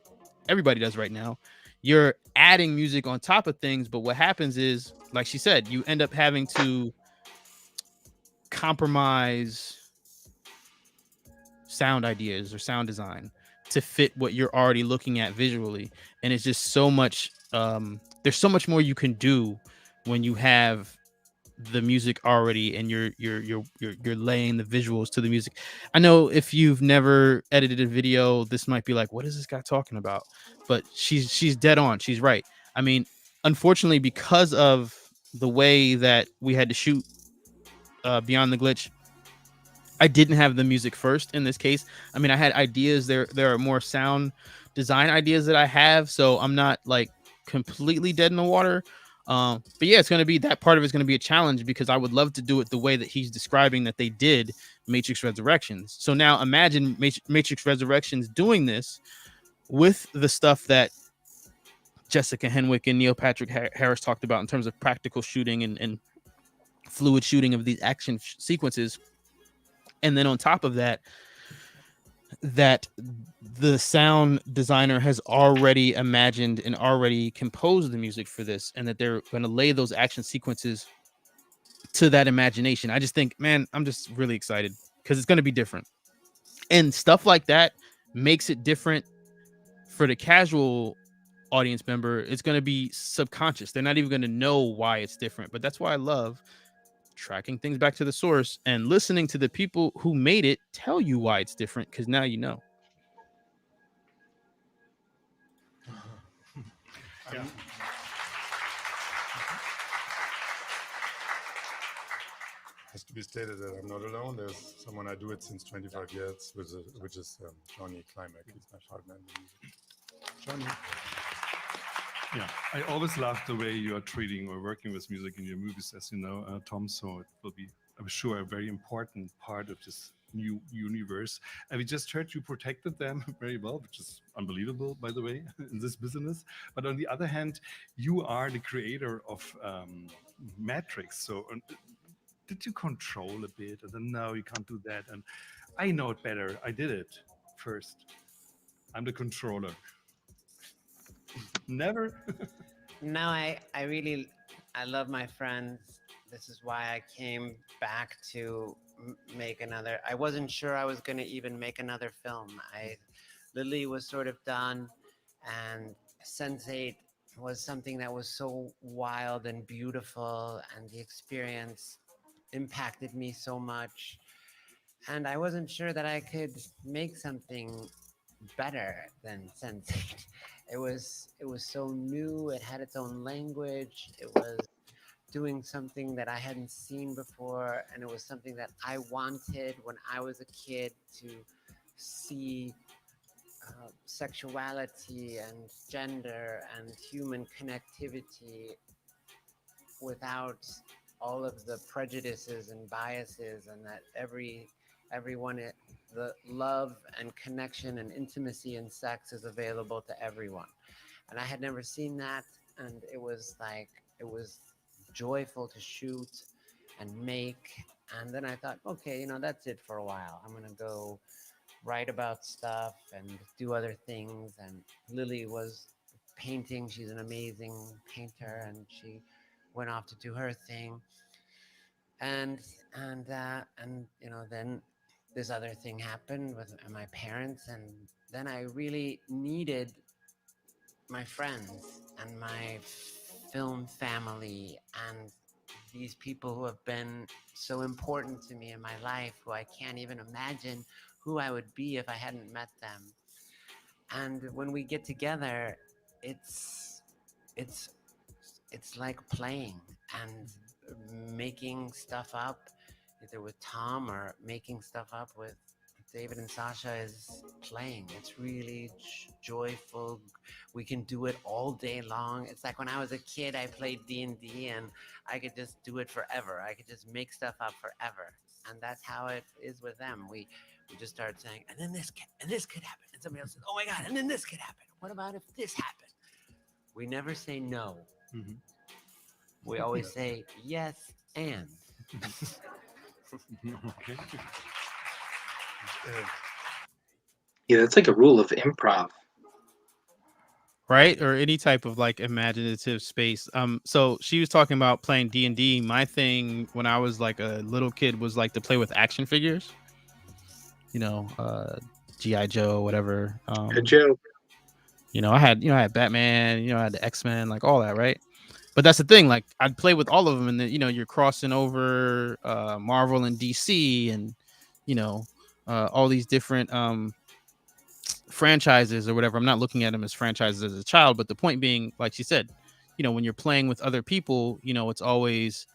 everybody does right now, you're adding music on top of things. But what happens is, like she said, you end up having to compromise sound ideas or sound design to fit what you're already looking at visually. And it's just so much, there's so much more you can do when you have the music already and you're laying the visuals to the music. I know if you've never edited a video, this might be like, what is this guy talking about? But she's dead on. She's right. I mean, unfortunately, because of the way that we had to shoot Beyond the Glitch, I didn't have the music first in this case. I mean, I had ideas. There are more sound design ideas that I have, so I'm not like completely dead in the water. But yeah, it's gonna be, that part of it's gonna be a challenge because I would love to do it the way that he's describing that they did Matrix Resurrections. So now imagine Matrix Resurrections doing this with the stuff that Jessica Henwick and Neil Patrick Harris talked about in terms of practical shooting and fluid shooting of these action sequences. And then on top of that, that the sound designer has already imagined and already composed the music for this, and that they're going to lay those action sequences to that imagination. I just think, man, I'm just really excited because it's going to be different. And stuff like that makes it different for the casual audience member. It's going to be subconscious. They're not even going to know why it's different. But that's why I love tracking things back to the source and listening to the people who made it tell you why it's different, because now you know. Yeah. Has to be stated that I'm not alone. There's someone I do it since 25 years, which is Johnny Klimek. He's my partner in the music. Johnny. Yeah, I always love the way you are treating or working with music in your movies, as you know, Tom. So it will be, I'm sure, a very important part of this new universe. And we just heard you protected them very well, which is unbelievable, by the way, in this business. But on the other hand, you are the creator of Matrix. So did you control a bit? And then, no, you can't do that. And I know it better. I did it first. I'm the controller. Never. No, I really, I love my friends. This is why I came back to make another. I wasn't sure I was going to even make another film. Lily was sort of done, and Sense8 was something that was so wild and beautiful, and the experience impacted me so much. And I wasn't sure that I could make something better than Sense8. It was so new. It had its own language. It was doing something that I hadn't seen before, and it was something that I wanted when I was a kid to see sexuality and gender and human connectivity without all of the prejudices and biases, and that everyone the love and connection and intimacy and sex is available to everyone. And I had never seen that, and it was joyful to shoot and make. And then I thought, okay, that's it for a while. I'm gonna go write about stuff and do other things. And Lily was painting. She's an amazing painter, and she went off to do her thing. And then this other thing happened with my parents, and then I really needed my friends and my film family and these people who have been so important to me in my life, who I can't even imagine who I would be if I hadn't met them. And when we get together, it's like playing and making stuff up, either with Tom or making stuff up with David and Sasha, is playing. It's really joyful. We can do it all day long. It's like when I was a kid, I played D&D, and I could just do it forever. I could just make stuff up forever. And that's how it is with them. We just start saying, and then this could happen. And somebody else says, oh my God, and then this could happen. What about if this happened? We never say no. Mm-hmm. We always say yes and. Okay. Yeah, that's like a rule of improv. Right, or any type of like imaginative space. So she was talking about playing D&D. My thing when I was like a little kid was like to play with action figures, GI Joe, whatever. Joe. I had Batman, I had the X-Men, like all that, right? But that's the thing, like I'd play with all of them, and then you're crossing over Marvel and DC, and all these different franchises or whatever. I'm not looking at them as franchises as a child, but the point being, like she said, when you're playing with other people, it's always,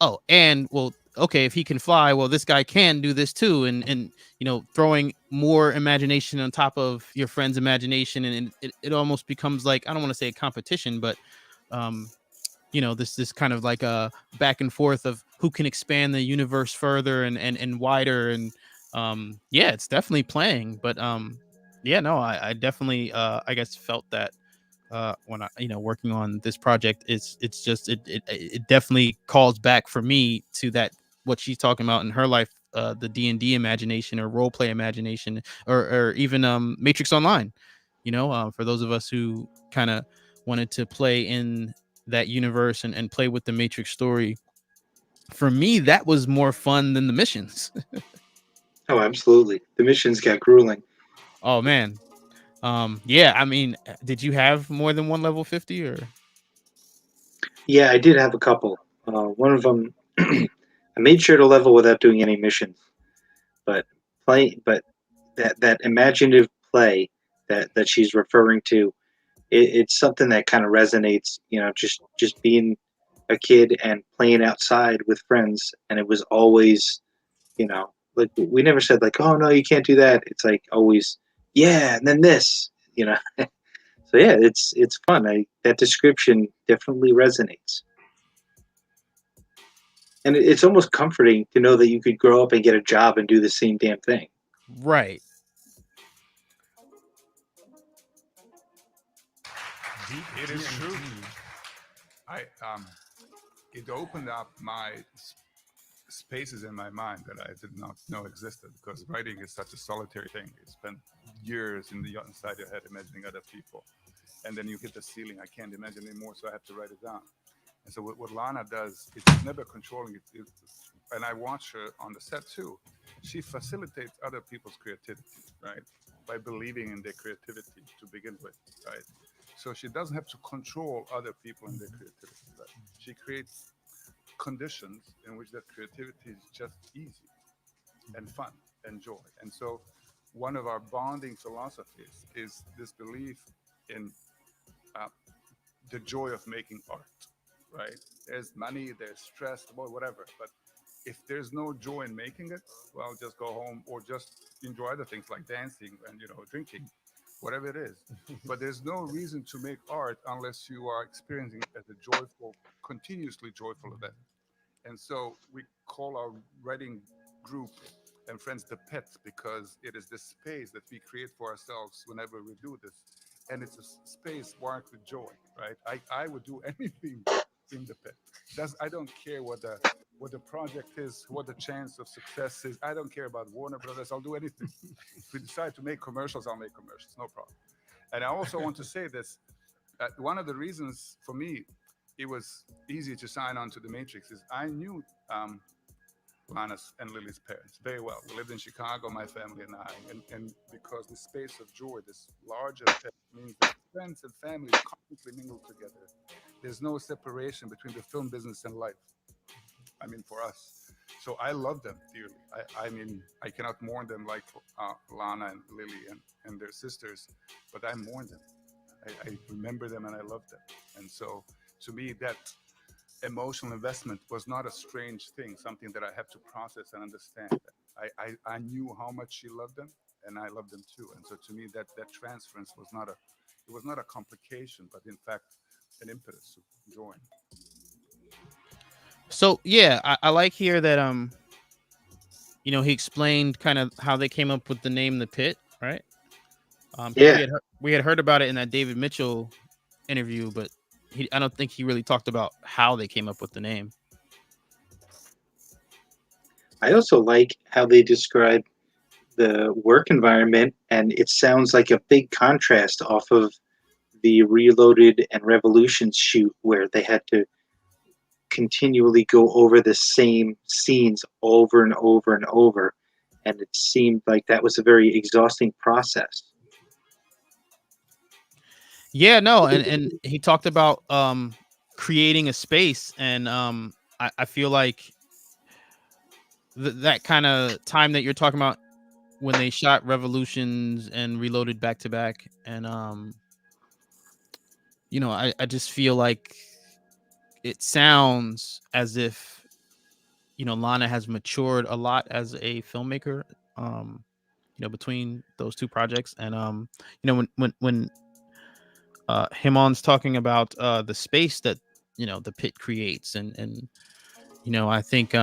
oh, and well, okay, if he can fly, well, this guy can do this too, and throwing more imagination on top of your friend's imagination, and it almost becomes like, I don't want to say a competition, but this kind of like a back and forth of who can expand the universe further and wider, and yeah, it's definitely playing. But yeah, no, I definitely I guess felt that when I working on this project, it's just it definitely calls back for me to that, what she's talking about in her life, the D&D imagination or role play imagination, or even Matrix Online, for those of us who kind of wanted to play in that universe and play with the Matrix story. For me, that was more fun than the missions. Oh, absolutely. The missions got grueling. Oh man. Yeah, I mean, did you have more than one level 50 or? Yeah, I did have a couple. One of them, I made sure to level without doing any missions. But that imaginative play that she's referring to, it's something that kind of resonates. Just being a kid and playing outside with friends, and it was always, like we never said like, oh no, you can't do that. It's like always, yeah, and then this. So yeah, it's fun. That description definitely resonates. And it's almost comforting to know that you could grow up and get a job and do the same damn thing. Right. It is true. It opened up my spaces in my mind that I did not know existed, because writing is such a solitary thing. You spend years inside your head imagining other people, and then you hit the ceiling. I can't imagine anymore, so I have to write it down. And so what Lana does is she's never controlling it, and I watch her on the set too. She facilitates other people's creativity, right? By believing in their creativity to begin with, right? So she doesn't have to control other people in their creativity, right? She creates conditions in which that creativity is just easy and fun and joy. And so one of our bonding philosophies is this belief in the joy of making art, right? There's money, there's stress, whatever. But if there's no joy in making it, well, just go home or just enjoy other things like dancing and, drinking, whatever it is. But there's no reason to make art unless you are experiencing it as a joyful, continuously joyful event. And so we call our writing group and friends the pet, because it is this space that we create for ourselves whenever we do this. And it's a space marked with joy, right? I would do anything in the pet. I don't care what the project is, what the chance of success is. I don't care about Warner Brothers. I'll do anything. If we decide to make commercials, I'll make commercials, no problem. And I also want to say this. One of the reasons for me it was easy to sign on to the Matrix is I knew Lana's and Lily's parents very well. We lived in Chicago, my family and I, and because the space of joy, this larger pet, means that friends and family constantly mingle together. There's no separation between the film business and life. I mean, for us. So I love them dearly. I mean, I cannot mourn them like Lana and Lily and their sisters, but I mourn them. I remember them and I love them. And so to me, that emotional investment was not a strange thing, something that I have to process and understand. I knew how much she loved them, and I loved them too. And so to me, that transference was not a complication, but in fact, an impetus to join. So yeah, I like here that he explained kind of how they came up with the name The Pit, right? Yeah. We had heard about it in that David Mitchell interview, but I don't think he really talked about how they came up with the name. I also like how they describe the work environment, and it sounds like a big contrast off of the Reloaded and Revolutions shoot, where they had to continually go over the same scenes over and over and over, and it seemed like that was a very exhausting process. Yeah, no, and he talked about creating a space, and I feel like that kind of time that you're talking about when they shot Revolutions and Reloaded back to back, and I just feel like it sounds as if Lana has matured a lot as a filmmaker, between those two projects. And when Hemon's talking about the space that the pit creates, and I think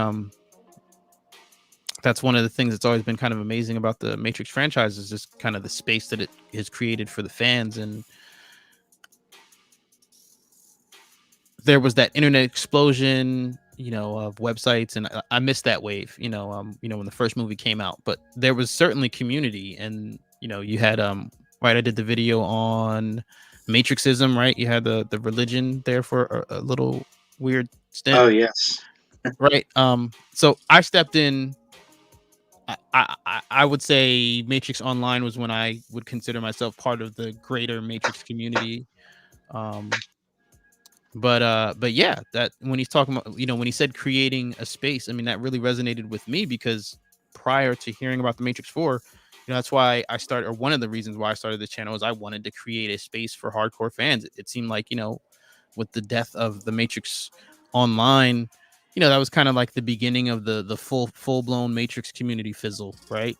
that's one of the things that's always been kind of amazing about the Matrix franchise, is just kind of the space that it has created for the fans. And there was that internet explosion, of websites, and I missed that wave, when the first movie came out. But there was certainly community, and you had right, I did the video on Matrixism, right? You had the religion there for a little weird stint. Oh yes. Right. So I stepped in. I would say Matrix Online was when I would consider myself part of the greater Matrix community. But yeah, that when he's talking about, when he said creating a space, I mean, that really resonated with me, because prior to hearing about the Matrix 4, that's why I started, or one of the reasons why I started the channel, is I wanted to create a space for hardcore fans. It seemed like, with the death of the Matrix Online, that was kind of like the beginning of the full-blown Matrix community fizzle, right?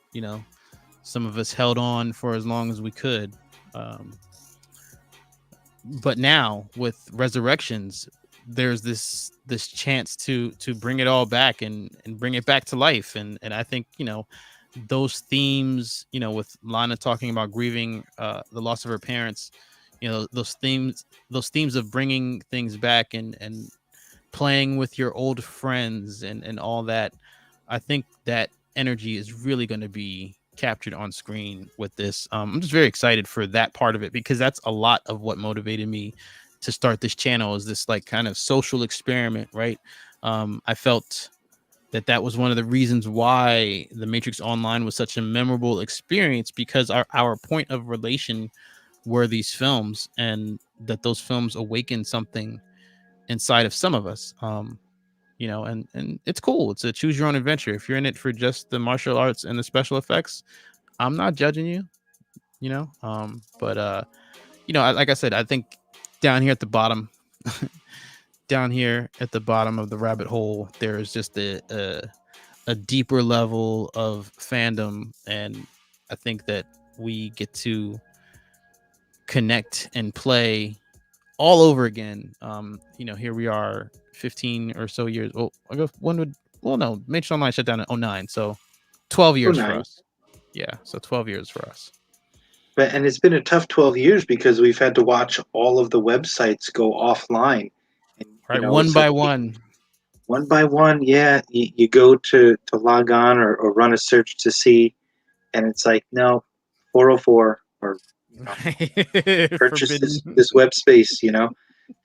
Some of us held on for as long as we could. But now with Resurrections, there's this chance to bring it all back and bring it back to life. And I think, those themes, with Lana talking about grieving the loss of her parents, those themes of bringing things back and playing with your old friends and all that. I think that energy is really going to be captured on screen with this. I'm just very excited for that part of it, because that's a lot of what motivated me to start this channel, is this like kind of social experiment, right? I felt that was one of the reasons why the Matrix Online was such a memorable experience, because our point of relation were these films, and that those films awakened something inside of some of us. And it's cool. It's a choose your own adventure. If you're in it for just the martial arts and the special effects, I'm not judging you, but like I said, I think down here at the bottom, down here at the bottom of the rabbit hole, there is just a deeper level of fandom, and I think that we get to connect and play all over again. Here we are 15 or so years. Oh, I guess no, Mitchell Online shut down in 09, so 12 years for 09. us. Yeah, so 12 years for us. And it's been a tough 12 years because we've had to watch all of the websites go offline. And, Right, one by one. One by one, yeah. You go to log on or run a search to see, and it's like, no, 404, or purchase this web space.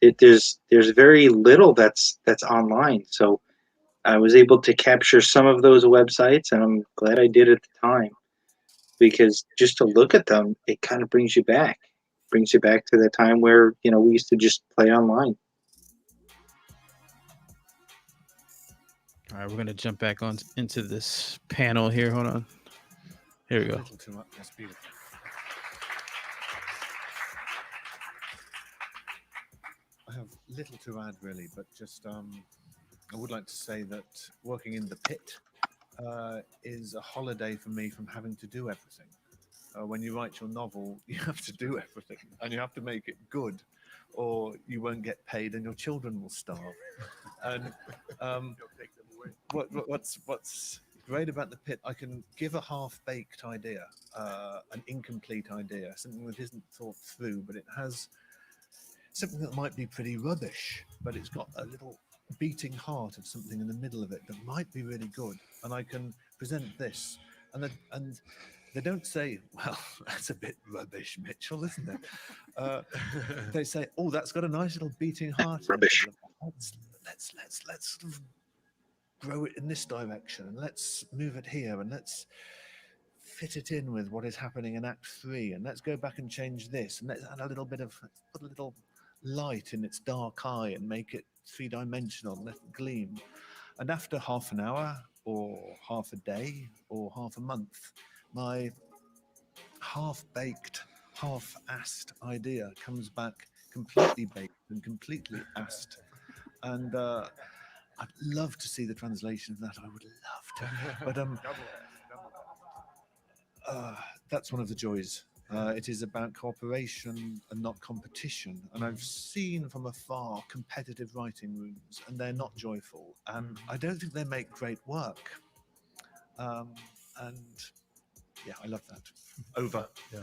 There's very little that's online. So I was able to capture some of those websites, and I'm glad I did at the time, because just to look at them, it kind of brings you back to the time where we used to just play online. All right, we're gonna jump back on into this panel here. Hold on. Here we go. That's beautiful. I have little to add, really, but just I would like to say that working in the pit is a holiday for me from having to do everything. When you write your novel, you have to do everything, and you have to make it good, or you won't get paid, and your children will starve. And what's great about the pit, I can give a half-baked idea, an incomplete idea, something that isn't thought through, but it has something that might be pretty rubbish, but it's got a little beating heart of something in the middle of it that might be really good, and I can present this, and they don't say, well, that's a bit rubbish, Mitchell, isn't it? They say, oh, that's got a nice little beating heart. Rubbish. Let's sort of grow it in this direction, and let's move it here, and let's fit it in with what is happening in Act 3, and let's go back and change this, and let's add a little bit of, put a little light in its dark eye and make it three-dimensional, let it gleam. And after half an hour, or half a day, or half a month, my half-baked, half-assed idea comes back completely baked and completely assed. And I'd love to see the translation of that. I would love to. But that's one of the joys. It is about cooperation and not competition. And I've seen from afar competitive writing rooms, and they're not joyful. And I don't think they make great work. And yeah, I love that. Over. Yeah.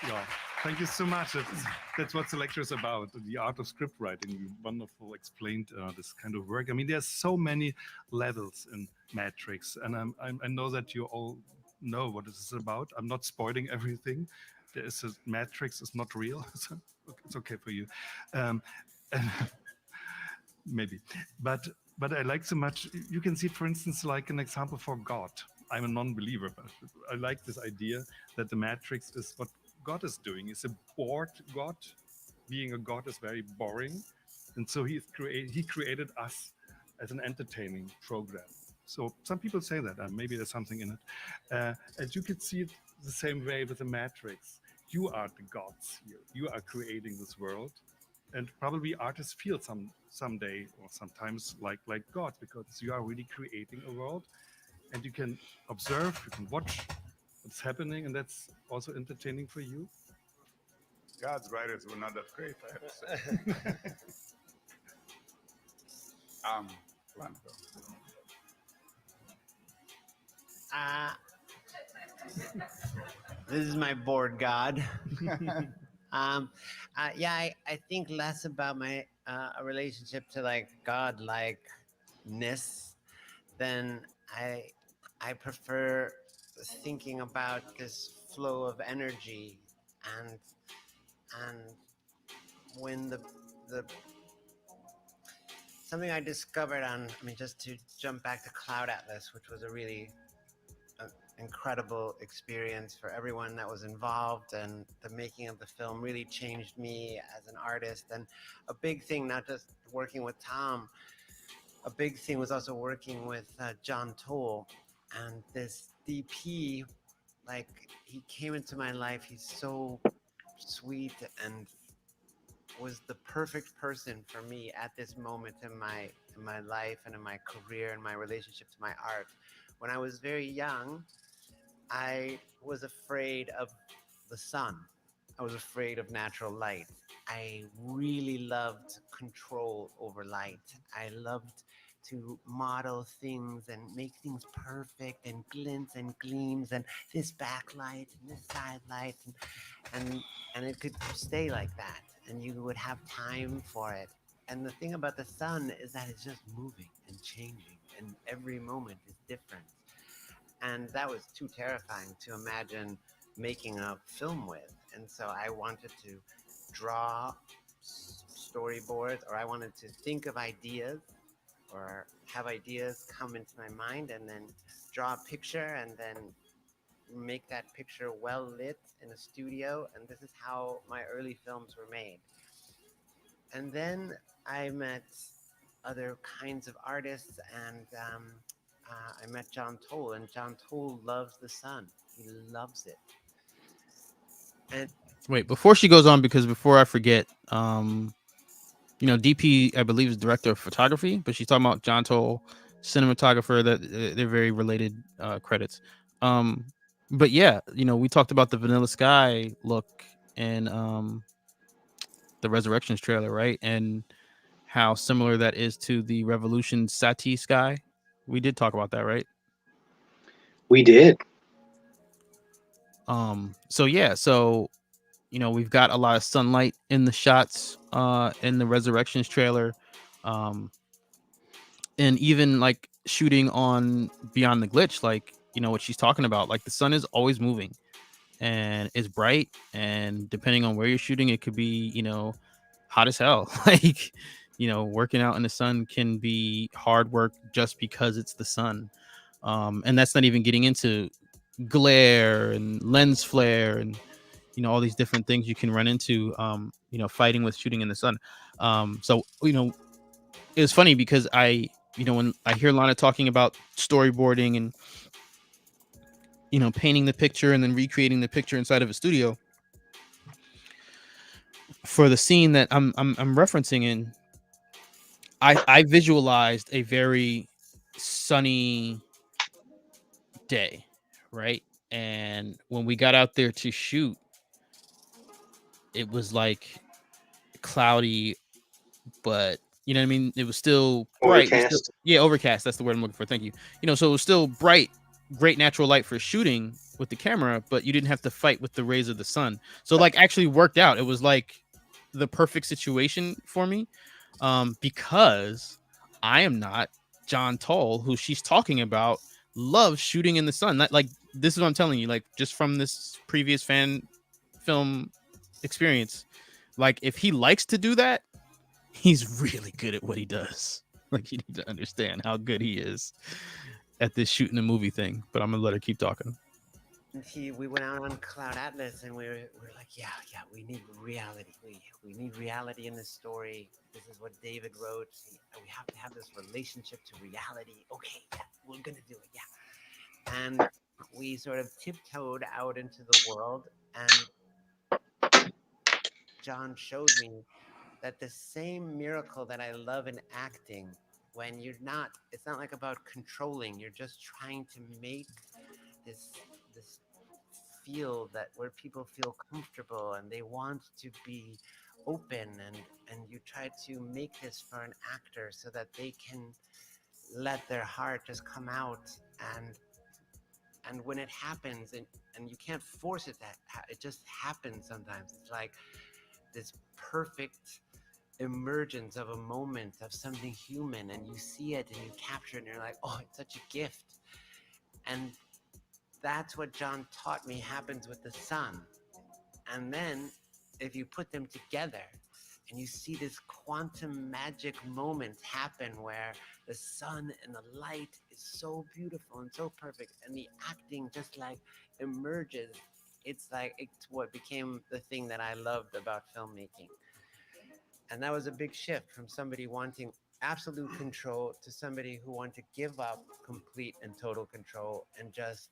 Yeah. Thank you so much. That's what the lecture is about, the art of script writing. You wonderful explained this kind of work. I mean, there's so many levels in Matrix, and I know that you all know what this is about. I'm not spoiling everything. There is a Matrix is not real, so it's okay for you. Maybe, but I like so much. You can see, for instance, like an example for God. I'm a non-believer, but I like this idea that the Matrix is what God is doing. It's a bored God. Being a God is very boring, and so he created us as an entertaining program. So some people say that, and maybe there's something in it. And you could see it the same way with the Matrix. You are the gods here. You are creating this world, and probably artists feel someday or sometimes like God, because you are really creating a world, and you can observe, you can watch what's happening, and that's also entertaining for you. God's writers were not that great, I have to say. Lana, go. This is my board god. Yeah, I think less about my relationship to like godlikeness than I prefer thinking about this flow of energy and when the something I discovered on, I mean, just to jump back to Cloud Atlas, which was a really incredible experience for everyone that was involved, and the making of the film really changed me as an artist. And a big thing, not just working with Tom, a big thing was also working with John Toll. And this DP, like, he came into my life, he's so sweet and was the perfect person for me at this moment in my life and in my career and my relationship to my art. When I was very young, I was afraid of the sun. I was afraid of natural light. I really loved control over light. I loved to model things and make things perfect and glints and gleams and this backlight and this side light and it could stay like that and you would have time for it. And the thing about the sun is that it's just moving and changing and every moment is different. And that was too terrifying to imagine making a film with. And so I wanted to draw storyboards, or I wanted to think of ideas or have ideas come into my mind and then draw a picture and then make that picture well lit in a studio. And this is how my early films were made. And then I met other kinds of artists, and I met John Toll, and John Toll loves the sun. He loves it. And Wait, before she goes on, because before I forget, DP, I believe, is director of photography, but she's talking about John Toll, cinematographer. That they're very related credits. But yeah, we talked about the Vanilla Sky look and the Resurrections trailer, right? And how similar that is to the Revolution Sati sky. We did talk about that, right? We did. So yeah, we've got a lot of sunlight in the shots in the Resurrections trailer. And even like shooting on Beyond the Glitch, like what she's talking about, like the sun is always moving and it's bright, and depending on where you're shooting, it could be hot as hell. Like working out in the sun can be hard work just because it's the sun. And that's not even getting into glare and lens flare and all these different things you can run into fighting with shooting in the sun. So it was funny because when I hear Lana talking about storyboarding and painting the picture and then recreating the picture inside of a studio, for the scene that I'm referencing in, I visualized a very sunny day, right? And when we got out there to shoot, it was like cloudy, but you know what I mean? It was still bright. Overcast. Overcast. That's the word I'm looking for. Thank you. So it was still bright, great natural light for shooting with the camera, but you didn't have to fight with the rays of the sun. So like actually worked out. It was like the perfect situation for me, because I am not John Toll, who she's talking about, loves shooting in the sun. That, like, this is what I'm telling you, like, just from this previous fan film experience, like, if he likes to do that, he's really good at what he does. Like, you need to understand how good he is at this shooting a movie thing. But I'm gonna let her keep talking. we went out on Cloud Atlas and we were like, yeah, we need reality. We need reality in this story. This is what David wrote. We have to have this relationship to reality. Okay, yeah, we're gonna do it. Yeah. And we sort of tiptoed out into the world, and John showed me that the same miracle that I love in acting, when it's not like about controlling, you're just trying to make this feel that, where people feel comfortable and they want to be open, and you try to make this for an actor so that they can let their heart just come out, and when it happens, and you can't force it, it just happens sometimes. It's like this perfect emergence of a moment of something human, and you see it and you capture it and you're like, oh, it's such a gift. And that's what John taught me happens with the sun. And then if you put them together and you see this quantum magic moment happen where the sun and the light is so beautiful and so perfect, and the acting just like emerges, it's like, it's what became the thing that I loved about filmmaking. And that was a big shift from somebody wanting absolute control to somebody who wanted to give up complete and total control and just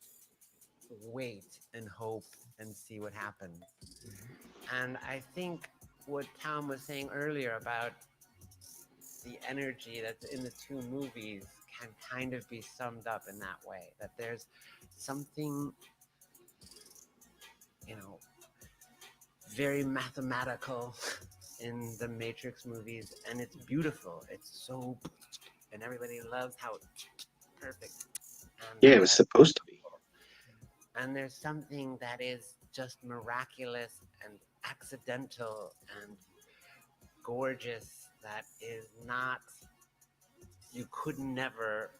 wait and hope and see what happened. And I think what Tom was saying earlier about the energy that's in the two movies can kind of be summed up in that way, that there's something, you know, very mathematical in the Matrix movies, and it's beautiful. It's so, and everybody loves how perfect. And Yeah, it was supposed to be. And there's something that is just miraculous and accidental and gorgeous that is not, you could never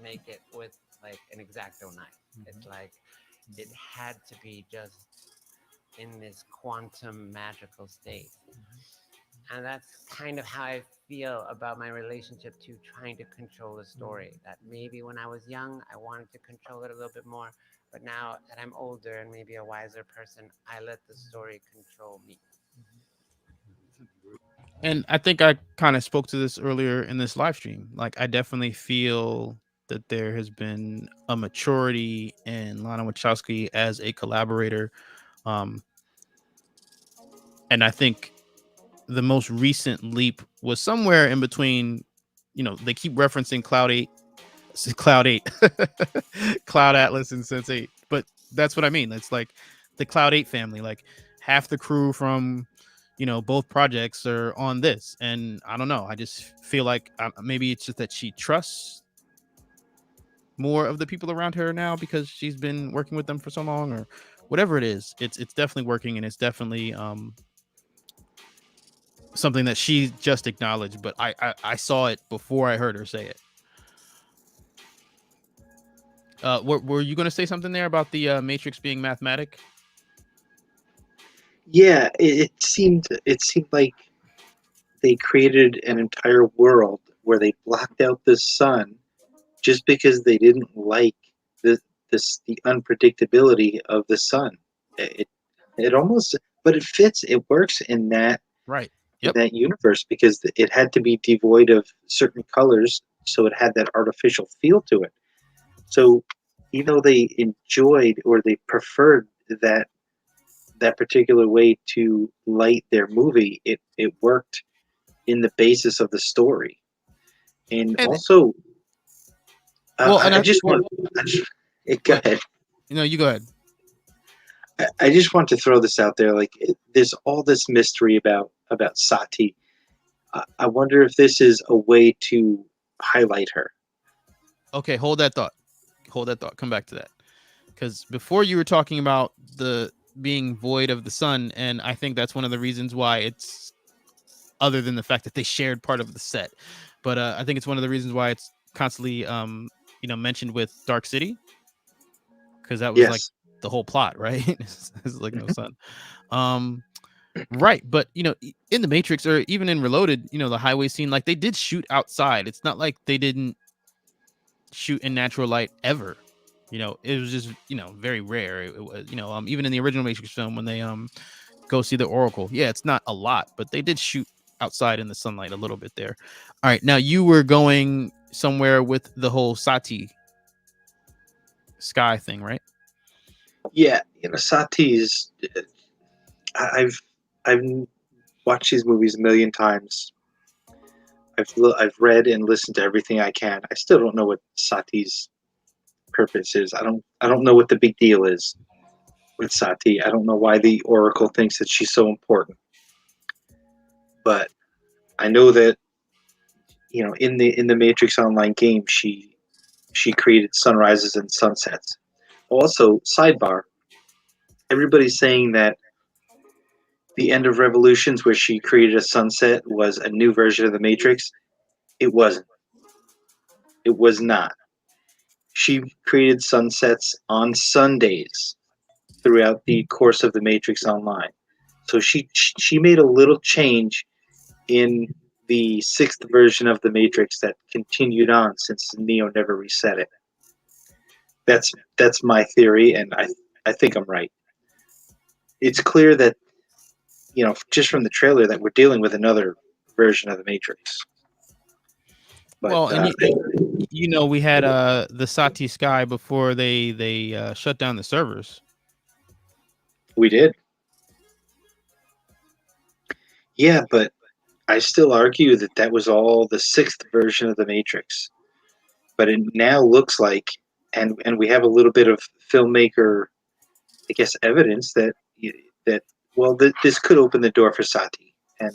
make it with like an X-Acto knife. It's like it had to be just in this quantum magical state. And that's kind of how I feel about my relationship to trying to control the story. That maybe when I was young, I wanted to control it a little bit more. But now that I'm older and maybe a wiser person, I let the story control me. And I think I kind of spoke to this earlier in this live stream. Like, I definitely feel that there has been a maturity in Lana Wachowski as a collaborator. And I think the most recent leap was somewhere in between. You know, they keep referencing Cloud 8, Cloud Atlas, and Sense 8. But that's what I mean. It's like the Cloud 8 family. Like, half the crew from, you know, both projects are on this. And I don't know. I just feel like maybe it's just that she trusts more of the people around her now because she's been working with them for so long, or whatever it is. It's definitely working, and it's definitely something that she just acknowledged, but I saw it before I heard her say it. Were you going to say something there about the Matrix being mathematic? Yeah, it seemed like they created an entire world where they blocked out the sun just because they didn't like the unpredictability of the sun. It almost, but it fits. It works in that Right. in that universe because it had to be devoid of certain colors, so it had that artificial feel to it. So even though they enjoyed or they preferred that particular way to light their movie, it worked in the basis of the story. And also, well, and I just want go ahead. No, you go ahead. I just want to throw this out there. Like, there's all this mystery about Sati. I wonder if this is a way to highlight her. Okay, hold that thought. Come back to that. Because before you were talking about the being void of the sun, and I think that's one of the reasons why it's, other than the fact that they shared part of the set, but I think it's one of the reasons why it's constantly mentioned with Dark City, because that was like the whole plot, right? It's like no sun. Right, but in the Matrix, or even in Reloaded, the highway scene, like, they did shoot outside. It's not like they didn't shoot in natural light ever. It was just very rare. It was even in the original Matrix film, when they go see the Oracle, yeah, it's not a lot, but they did shoot outside in the sunlight a little bit there. All right, now you were going somewhere with the whole Sati sky thing, right? Yeah, Sati's. I've watched these movies a million times. I've read and listened to everything I can. I still don't know what Sati's purpose is. I don't know what the big deal is with Sati. I don't know why the Oracle thinks that she's so important. But I know that, you know, in the Matrix Online game, she created sunrises and sunsets. Also, sidebar, everybody's saying that the end of Revolutions, where she created a sunset, was a new version of the Matrix. It wasn't. It was not. She created sunsets on Sundays throughout the course of the Matrix Online. So she made a little change in the sixth version of the Matrix that continued on since Neo never reset it. That's my theory, and I think I'm right. It's clear that, you know, just from the trailer, that we're dealing with another version of the Matrix. But, Well, and you know, we had the Sati Sky before they shut down the servers. we did. Yeah, but I still argue that that was all the sixth version of the Matrix. But it now looks like, and we have a little bit of filmmaker, I guess, evidence that this could open the door for Sati, and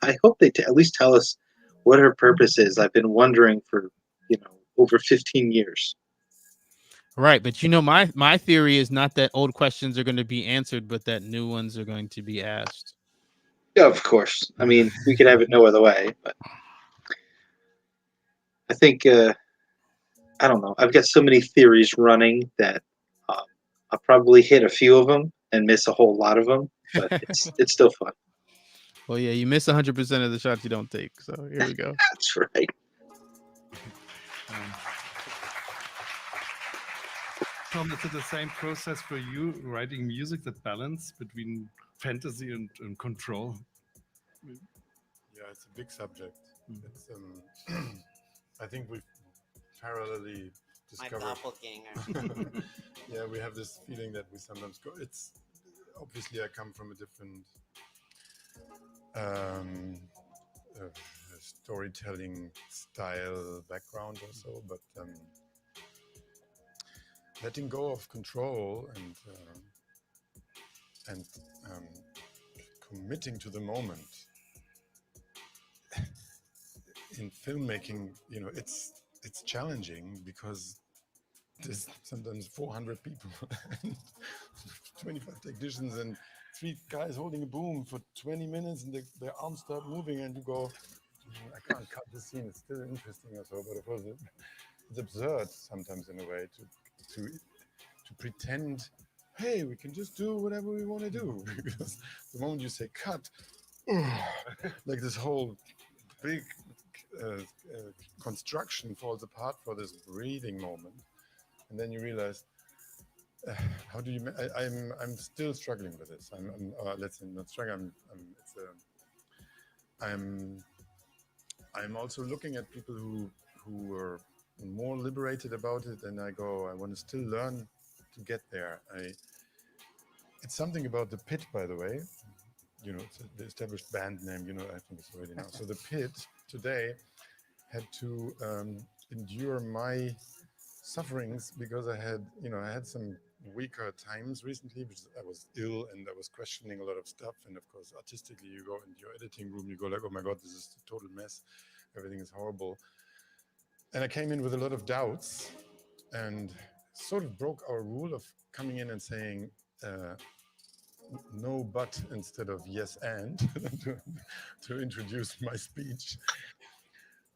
I hope they at least tell us what her purpose is. I've been wondering for, you know, over 15 years. Right, but you know, my theory is not that old questions are going to be answered, but that new ones are going to be asked. Yeah, of course. I mean, we could have it no other way, but I think I don't know. I've got so many theories running that I'll probably hit a few of them and miss a whole lot of them, but it's still fun. Well, yeah, you miss 100% of the shots you don't take. So here we go. That's right. Tom, is it the same process for you writing music, that balance between fantasy and control? Yeah, it's a big subject. It's I think we've parallelly My discovered. doppelganger. Yeah, we have this feeling that we sometimes go. It's obviously I come from a different storytelling style background or so, but letting go of control and committing to the moment in filmmaking, you know, it's challenging because there's sometimes 400 people and 25 technicians and 3 guys holding a boom for 20 minutes and their arms start moving and you go, I can't cut this scene, it's still interesting or so, but of course it's absurd sometimes in a way to pretend, hey, we can just do whatever we want to do, because the moment you say cut, like this whole big construction falls apart for this breathing moment, and then you realize, how do you? I'm still struggling with this. Let's say not struggling. I'm also looking at people who are more liberated about it, and I go, I want to still learn to get there. It's something about the Pit, by the way. You know, it's the established band name. You know, I think it's already now. So the Pit today had to endure my sufferings because I had some weaker times recently, because I was ill and I was questioning a lot of stuff. And of course, artistically, you go into your editing room, you go like, oh my God, this is a total mess. Everything is horrible. And I came in with a lot of doubts and sort of broke our rule of coming in and saying no but instead of yes and to introduce my speech.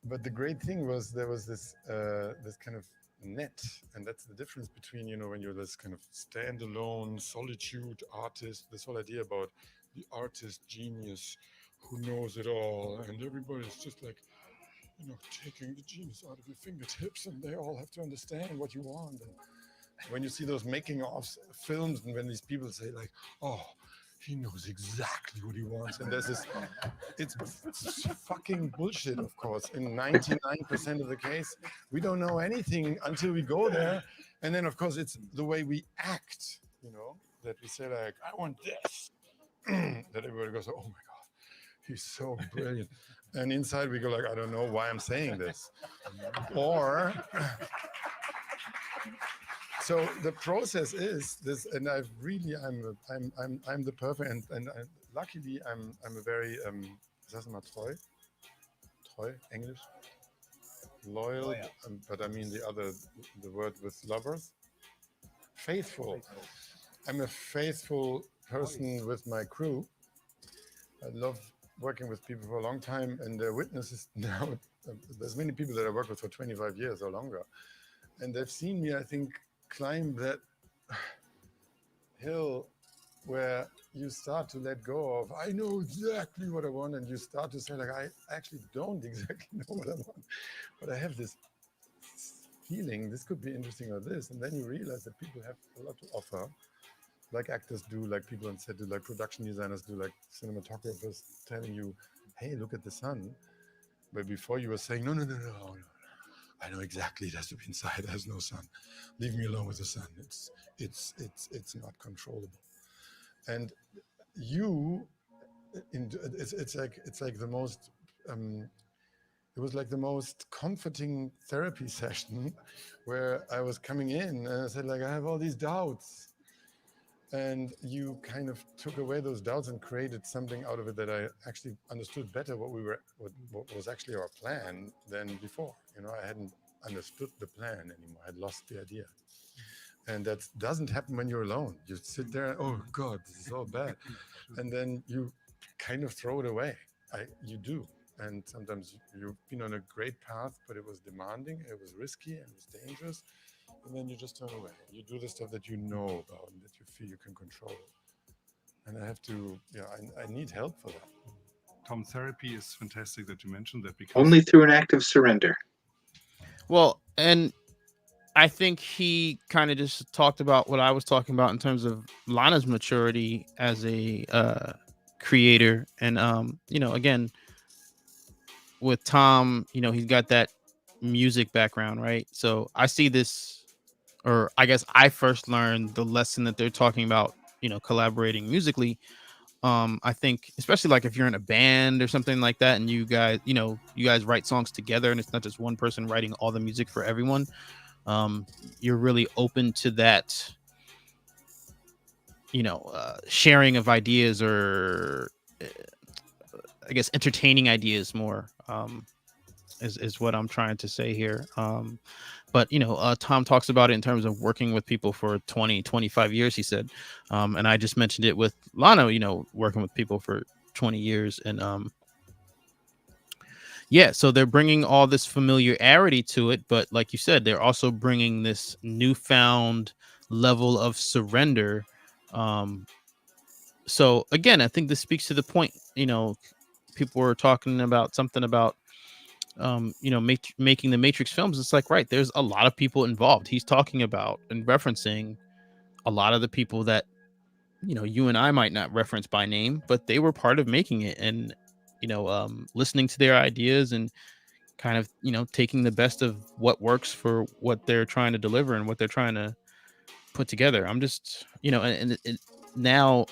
But the great thing was there was this kind of net, and that's the difference between, you know, when you're this kind of standalone solitude artist, this whole idea about the artist genius who knows it all, and everybody's just like, you know, taking the genius out of your fingertips, and they all have to understand what you want. And when you see those making of films, and when these people say like, oh, he knows exactly what he wants, and there's this, it's fucking bullshit, of course. In 99% of the case, we don't know anything until we go there, and then of course it's the way we act, you know, that we say like, I want this, that everybody goes, oh my God, he's so brilliant, and inside we go like, I don't know why I'm saying this, or so the process is this, and I'm the perfect, and luckily I'm a very sag mal treu English, loyal, but I mean the word with lovers, faithful. I'm a faithful person with my crew. I love working with people for a long time, and the witnesses now. There's many people that I work with for 25 years or longer, and they've seen me, I think, climb that hill where you start to let go of, I know exactly what I want, and you start to say, like, I actually don't exactly know what I want, but I have this feeling this could be interesting or this, and then you realize that people have a lot to offer, like actors do, like people on set do, like production designers do, like cinematographers telling you, hey, look at the sun. But before you were saying, no, I know exactly it has to be inside. There's no sun. Leave me alone with the sun. It's not controllable. And it's like the most. It was like the most comforting therapy session, where I was coming in and I said, like, I have all these doubts. And you kind of took away those doubts and created something out of it that I actually understood better what was actually our plan than before. You know, I hadn't understood the plan anymore. I had lost the idea. And that doesn't happen when you're alone. You sit there and, oh God, this is all bad. And then you kind of throw it away. You do. And sometimes you've been on a great path, but it was demanding, it was risky, and it was dangerous. And then you just turn away. You do the stuff that you know about and that you feel you can control. And I have to, I need help for that. Tom, therapy is fantastic that you mentioned that, because Only through an act of surrender. Well, and I think he kind of just talked about what I was talking about in terms of Lana's maturity as a creator. And, again, with Tom, he's got that music background, right? So I see this, or I guess I first learned the lesson that they're talking about, collaborating musically. I think especially like if you're in a band or something like that, and you guys write songs together, and it's not just one person writing all the music for everyone. You're really open to that, sharing of ideas, or I guess entertaining ideas more, is what I'm trying to say here. But Tom talks about it in terms of working with people for 20, 25 years, he said. And I just mentioned it with Lana, working with people for 20 years. And so they're bringing all this familiarity to it. But like you said, they're also bringing this newfound level of surrender. So again, I think this speaks to the point, people were talking about something about, making the Matrix films. It's like, right, there's a lot of people involved. He's talking about and referencing a lot of the people that, you and I might not reference by name, but they were part of making it, and, listening to their ideas and kind of, taking the best of what works for what they're trying to deliver and what they're trying to put together. I'm just, and now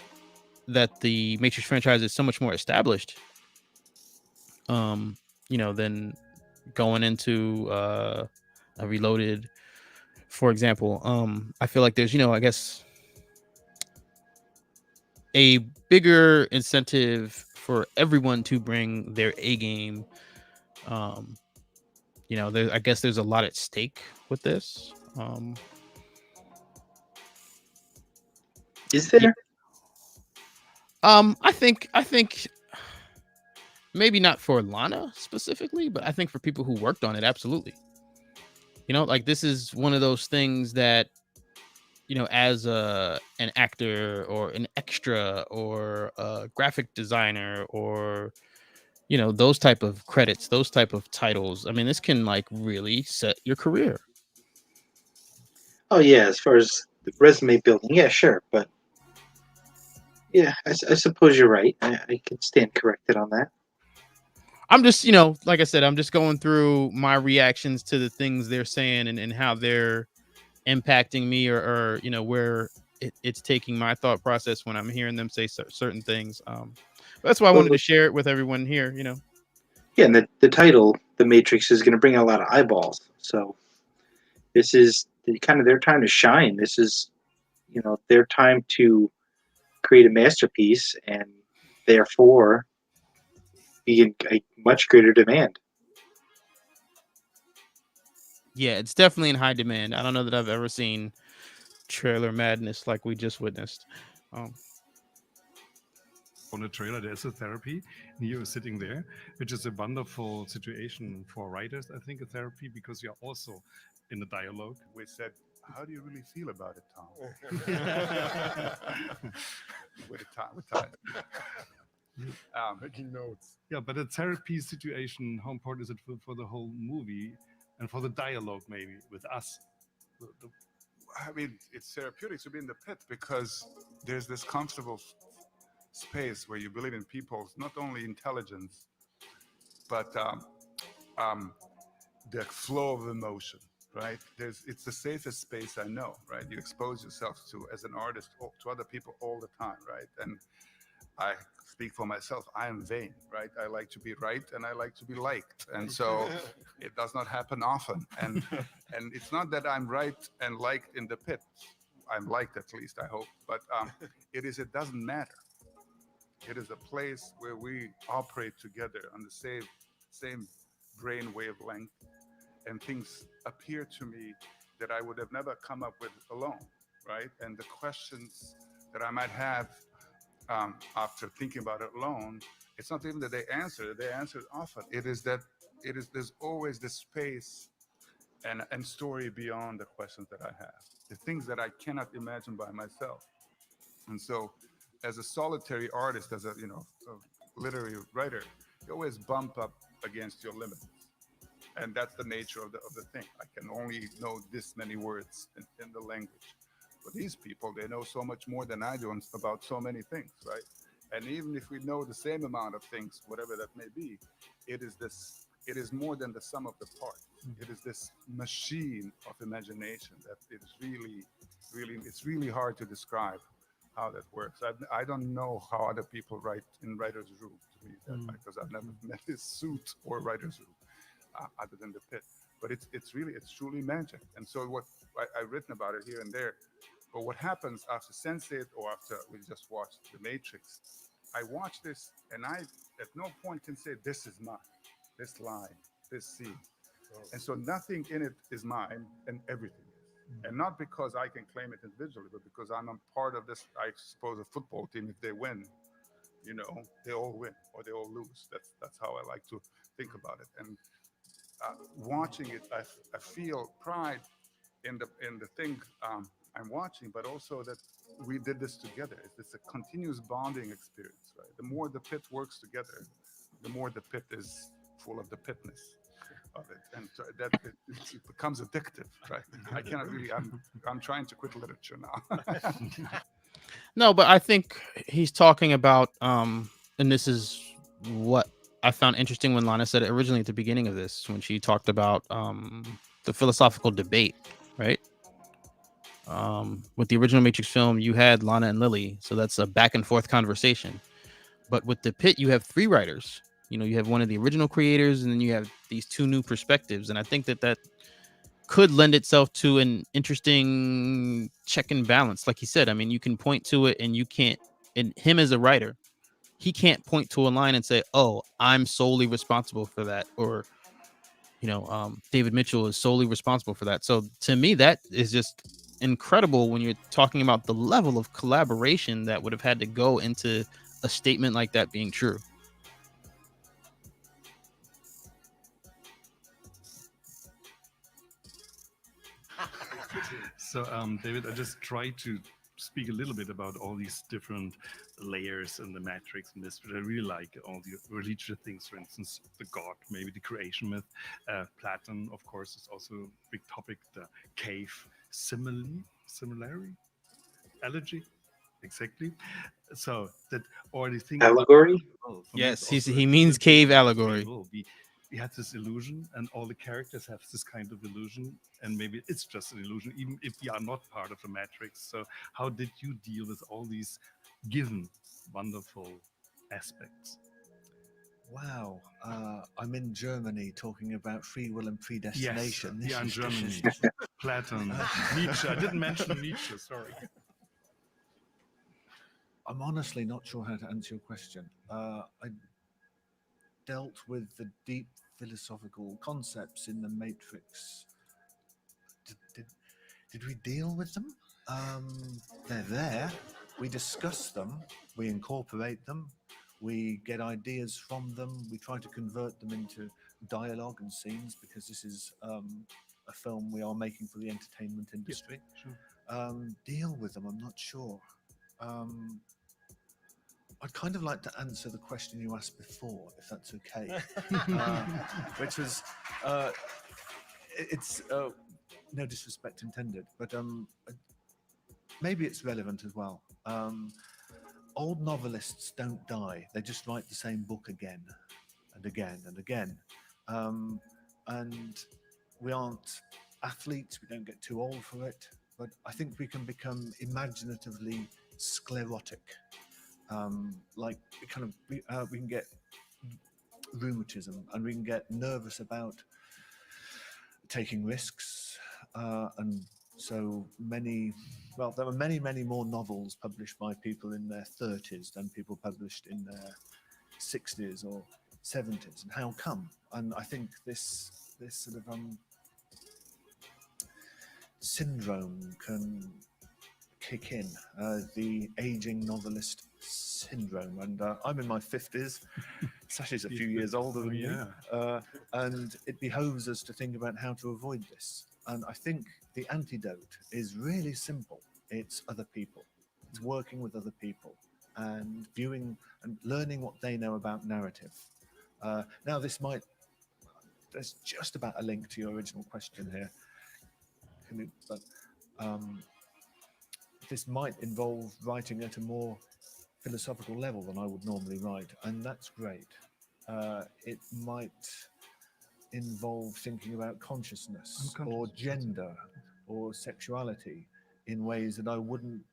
that the Matrix franchise is so much more established, than going into a Reloaded, for example. I feel like there's, I guess, a bigger incentive for everyone to bring their A game. I guess there's a lot at stake with this. Is there? I think maybe not for Lana specifically, but I think for people who worked on it, absolutely. Like, this is one of those things that, as an actor or an extra or a graphic designer or, those type of credits, those type of titles. I mean, this can like really set your career. Oh yeah, as far as the resume building, yeah, sure, but yeah, I suppose you're right. I can stand corrected on that. I'm just, like I said, I'm just going through my reactions to the things they're saying and how they're impacting me, or where it's taking my thought process when I'm hearing them say certain things. That's why I wanted to share it with everyone here. Yeah, and the title, The Matrix, is going to bring a lot of eyeballs. So this is kind of their time to shine. This is, their time to create a masterpiece, and therefore be in a much greater demand. Yeah, it's definitely in high demand. I don't know that I've ever seen trailer madness like we just witnessed. On the trailer, there's a therapy. Neo is sitting there, which is a wonderful situation for writers, I think, a therapy, because you're also in a dialogue. We said, how do you really feel about it, Tom? with time. Making notes. Yeah, but a therapy situation, how important is it for the whole movie and for the dialogue, maybe, with us? I mean, it's therapeutic to be in the pit because there's this comfortable space where you believe in people's not only intelligence, but the flow of emotion, right? It's the safest space I know, right? You expose yourself to, as an artist, to other people all the time, right? And I speak for myself. I am vain, right? I like to be right and I like to be liked, and so it does not happen often. And it's not that I'm right and liked in the pit. I'm liked, at least I hope. But it doesn't matter. It is a place where we operate together on the same brain wavelength, and things appear to me that I would have never come up with alone, right? And the questions that I might have after thinking about it alone, it's not even that they answer it often. There's always this space and story beyond the questions that I have, the things that I cannot imagine by myself. And so as a solitary artist, as a literary writer, you always bump up against your limits. And that's the nature of the thing. I can only know this many words in the language. But these people, they know so much more than I do about so many things, right? And even if we know the same amount of things, whatever that may be, it is more than the sum of the parts. It is this machine of imagination that it is it's really hard to describe how that works. I don't know how other people write in writer's room, to me, because I've never met this suit or writer's room other than the pit. But it's truly magic. And so what I've written about it here and there. But what happens after Sense8 or after we just watched The Matrix, I watch this and I at no point can say, this is mine, this line, this scene. And so nothing in it is mine and everything is. And not because I can claim it individually, but because I'm a part of this, I suppose, a football team. If they win, they all win or they all lose. That's how I like to think about it. And watching it, I feel pride in the thing I'm watching, but also that we did this together. It's a continuous bonding experience, right? The more the pit works together, the more the pit is full of the pitness of it, and so that it becomes addictive, right? I cannot really. I'm trying to quit literature now. No, but I think he's talking about, and this is what I found interesting when Lana said it originally at the beginning of this, when she talked about the philosophical debate, right? With the original Matrix film, you had Lana and Lily, so that's a back and forth conversation. But with the pit, you have three writers. You have one of the original creators, and then you have these two new perspectives. And I think that could lend itself to an interesting check and balance. Like he said, I mean, you can point to it and you can't, and him as a writer, he can't point to a line and say, oh, I'm solely responsible for that. Or, David Mitchell is solely responsible for that. So to me, that is just incredible when you're talking about the level of collaboration that would have had to go into a statement like that being true. So, David, I just tried to speak a little bit about all these different layers in the Matrix and this, but I really like all the religious things, for instance, the God, maybe the creation myth. Platon, of course, is also a big topic, the cave similarity, allergy, exactly. So that, or the thing. Allegory? Yes, he means cave allegory. We had this illusion, and all the characters have this kind of illusion, and maybe it's just an illusion, even if we are not part of the Matrix. So how did you deal with all these given wonderful aspects? Wow. I'm in Germany talking about free will and predestination. Yes, This yeah, in is- Germany. this is- Platon, Nietzsche. I didn't mention Nietzsche, sorry. I'm honestly not sure how to answer your question. I dealt with the deep philosophical concepts in the Matrix. Did we deal with them? They're there. We discuss them. We incorporate them. We get ideas from them. We try to convert them into dialogue and scenes because this is a film we are making for the entertainment industry. Sure. Deal with them. I'm not sure. I'd kind of like to answer the question you asked before, if that's okay, which was, it's no disrespect intended, but maybe it's relevant as well. Old novelists don't die; they just write the same book again and again and again. And we aren't athletes; we don't get too old for it. But I think we can become imaginatively sclerotic. Like we can get rheumatism, and we can get nervous about taking risks, and so many. Well, there were many more novels published by people in their 30s than people published in their 60s or 70s. And how come? And I think this sort of syndrome can kick in, the aging novelist syndrome. And I'm in my 50s. Sasha's a few years older than me. And it behoves us to think about how to avoid this. And I think the antidote is really simple. It's other people. It's working with other people and viewing and learning what they know about narrative. Now, there's just about a link to your original question here. This might involve writing at a more philosophical level than I would normally write, and that's great. It might involve thinking about consciousness or gender or sexuality in ways that I wouldn't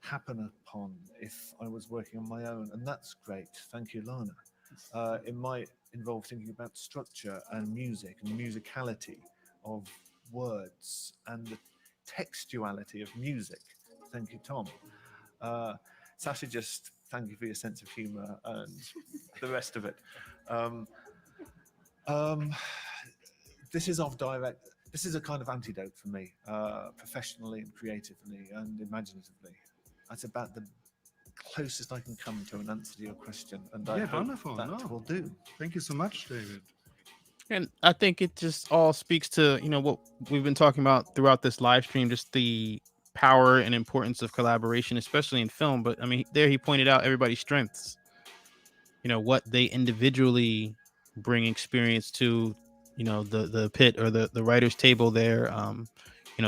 happen upon if I was working on my own, and that's great. Thank you, Lana. It might involve thinking about structure and music and musicality of words and the textuality of music. Thank you, Tom. Sasha, just thank you for your sense of humor and the rest of it. This is off direct. This is a kind of antidote for me, professionally and creatively and imaginatively. That's about the closest I can come to an answer to your question, and I hope wonderful. that will do. Thank you so much, David. And I think it just all speaks to, what we've been talking about throughout this live stream, just the power and importance of collaboration, especially in film. But I mean, there he pointed out everybody's strengths, what they individually bring experience to, the pit or the writer's table there.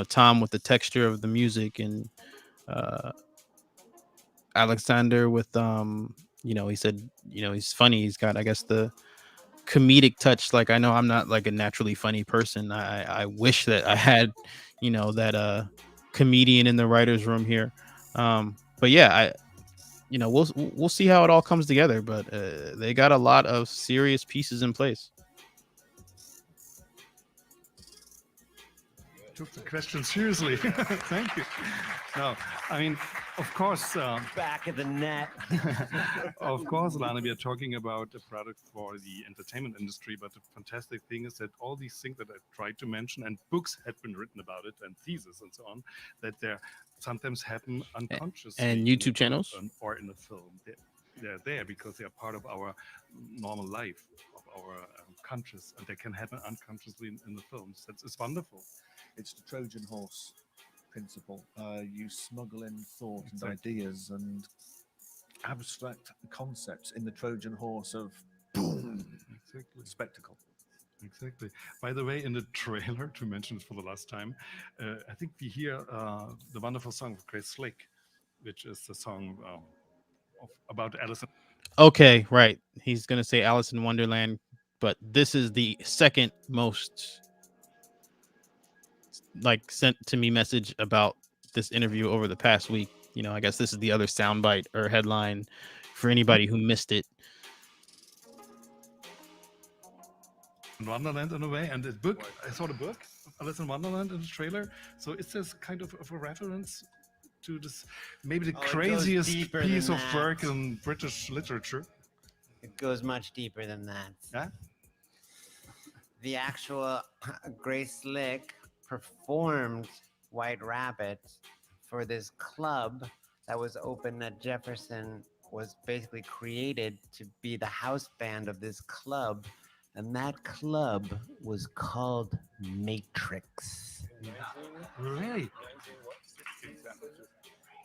Tom with the texture of the music, and Alexander with, he said, he's funny. He's got, I guess, the comedic touch. Like, I know I'm not like a naturally funny person. I wish that I had, that comedian in the writer's room here. But yeah, we'll see how it all comes together. But they got a lot of serious pieces in place. Took the question seriously. Thank you. No, I mean, of course, Back of the net. of course, Lana, we are talking about a product for the entertainment industry, but the fantastic thing is that all these things that I tried to mention, and books had been written about it, and theses and so on, that they sometimes happen unconsciously. And YouTube channels? Or in a film. They're there because they are part of our normal life, of our conscious, and they can happen unconsciously in the films. It's wonderful. It's the Trojan horse principle. You smuggle in thought and ideas and abstract concepts in the Trojan horse of boom, spectacle. Exactly. By the way, in the trailer, to mention it for the last time, I think we hear the wonderful song of Grace Slick, which is the song about Alice. Okay, right. He's gonna say Alice in Wonderland, but this is the second most sent to me message about this interview over the past week. I guess this is the other soundbite or headline for anybody who missed it. Wonderland in a way, and the book, I saw the book, Alice in Wonderland, in the trailer. So is this kind of a reference to this, maybe the Oh, it goes craziest deeper piece than of that. work in British literature? It goes much deeper than that. Yeah? The actual Grace Slick performed White Rabbit for this club that was open at Jefferson, was basically created to be the house band of this club. And that club was called Matrix. Really?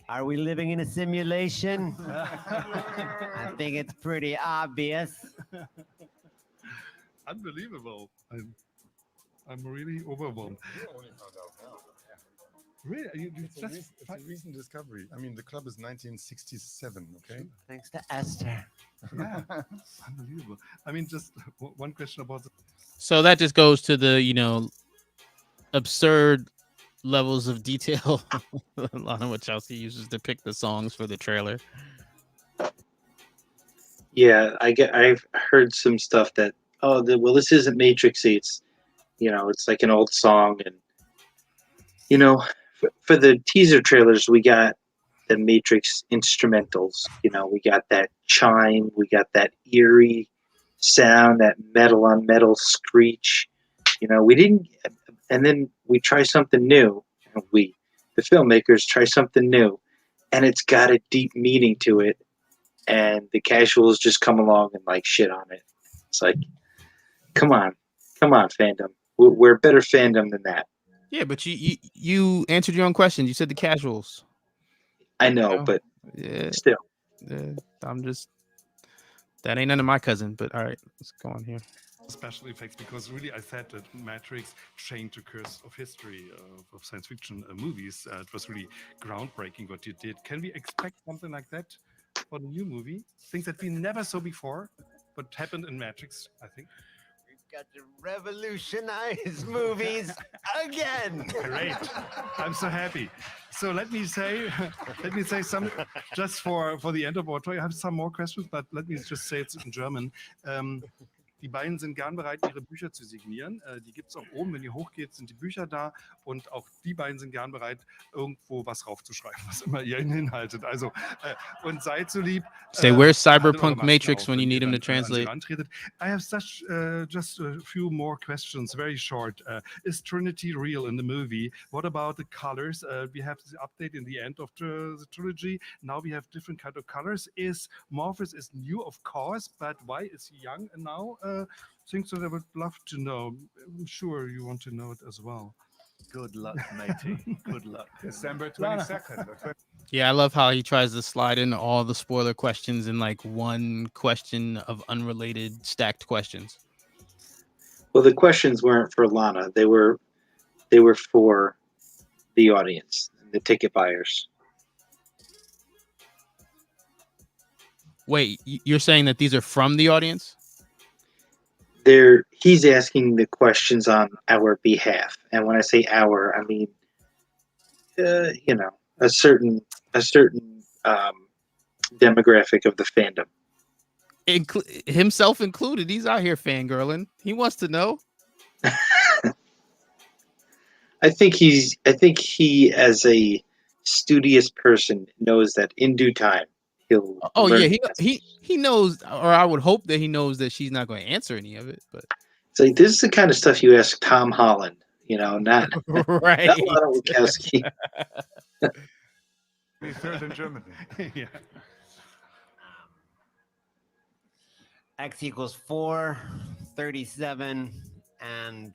Are we living in a simulation? I think it's pretty obvious. Unbelievable. I'm really overwhelmed. Really? It's a recent discovery. I mean, the club is 1967, okay? Thanks to Esther. Yeah, unbelievable. I mean, just one question about So that just goes to the absurd levels of detail Lana Wachowski uses to pick the songs for the trailer. Yeah, I've heard some stuff that this isn't Matrixy. It's it's like an old song, and for the teaser trailers we got the Matrix instrumentals. We got that chime, we got that eerie sound, that metal on metal screech. We didn't, and then we try something new. The filmmakers try something new, and it's got a deep meaning to it. And the casuals just come along and like shit on it. It's like, come on, fandom. We're a better fandom than that. Yeah, but you answered your own question. You said the casuals. I know, but still. That ain't none of my cousin, but all right, let's go on here. Special effects, because really I said that Matrix changed the course of history of science fiction movies. It was really groundbreaking what you did. Can we expect something like that for the new movie? Things that we never saw before, but happened in Matrix, I think. We've got to revolutionize movies again. Great. I'm so happy. So let me say some, just for the end of our talk. I have some more questions, but let me just say it in German. Die beiden sind gern bereit, ihre Bücher zu signieren. Die gibt es auch oben. Wenn ihr hochgeht, sind die Bücher da. Und auch die beiden sind gern bereit, irgendwo was raufzuschreiben, was immer ihr hinhaltet. Also, und seid so lieb. Say, where's Cyberpunk Matrix when you need him to translate? I have just a few more questions, very short. Is Trinity real in the movie? What about the colors? We have the update in the end of the trilogy. Now we have different kind of colors. Morpheus is new, of course, but why is he young and now? Things that I would love to know. I'm sure you want to know it as well. Good luck, matey. Good luck. December 22nd. Yeah, I love how he tries to slide in all the spoiler questions in like one question of unrelated stacked questions. Well, the questions weren't for Lana. They were for the audience, the ticket buyers. Wait, you're saying that these are from the audience? He's asking the questions on our behalf, and when I say our, I mean a certain demographic of the fandom, himself included. He's out here fangirling. He wants to know. I think he, as a studious person, knows that in due time he'll. Oh yeah, he knows, or I would hope that he knows that she's not going to answer any of it. But it's like, this is the kind of stuff you ask Tom Holland, not right. Not Lana Wachowski. We third in Germany. Yeah. X equals 4, 37, and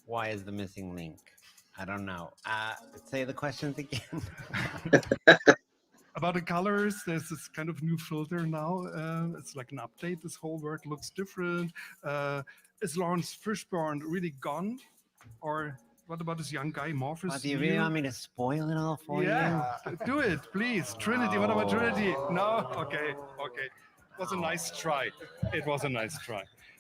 Y is the missing link. I don't know. Say the questions again. About the colors, there's this kind of new filter now. It's like an update. This whole world looks different. Is Lawrence Fishburne really gone? Or what about this young guy, Morpheus? Do you really want me to spoil it all for you? Yeah, do it, please. Trinity, what about Trinity? No? Okay. It was a nice try.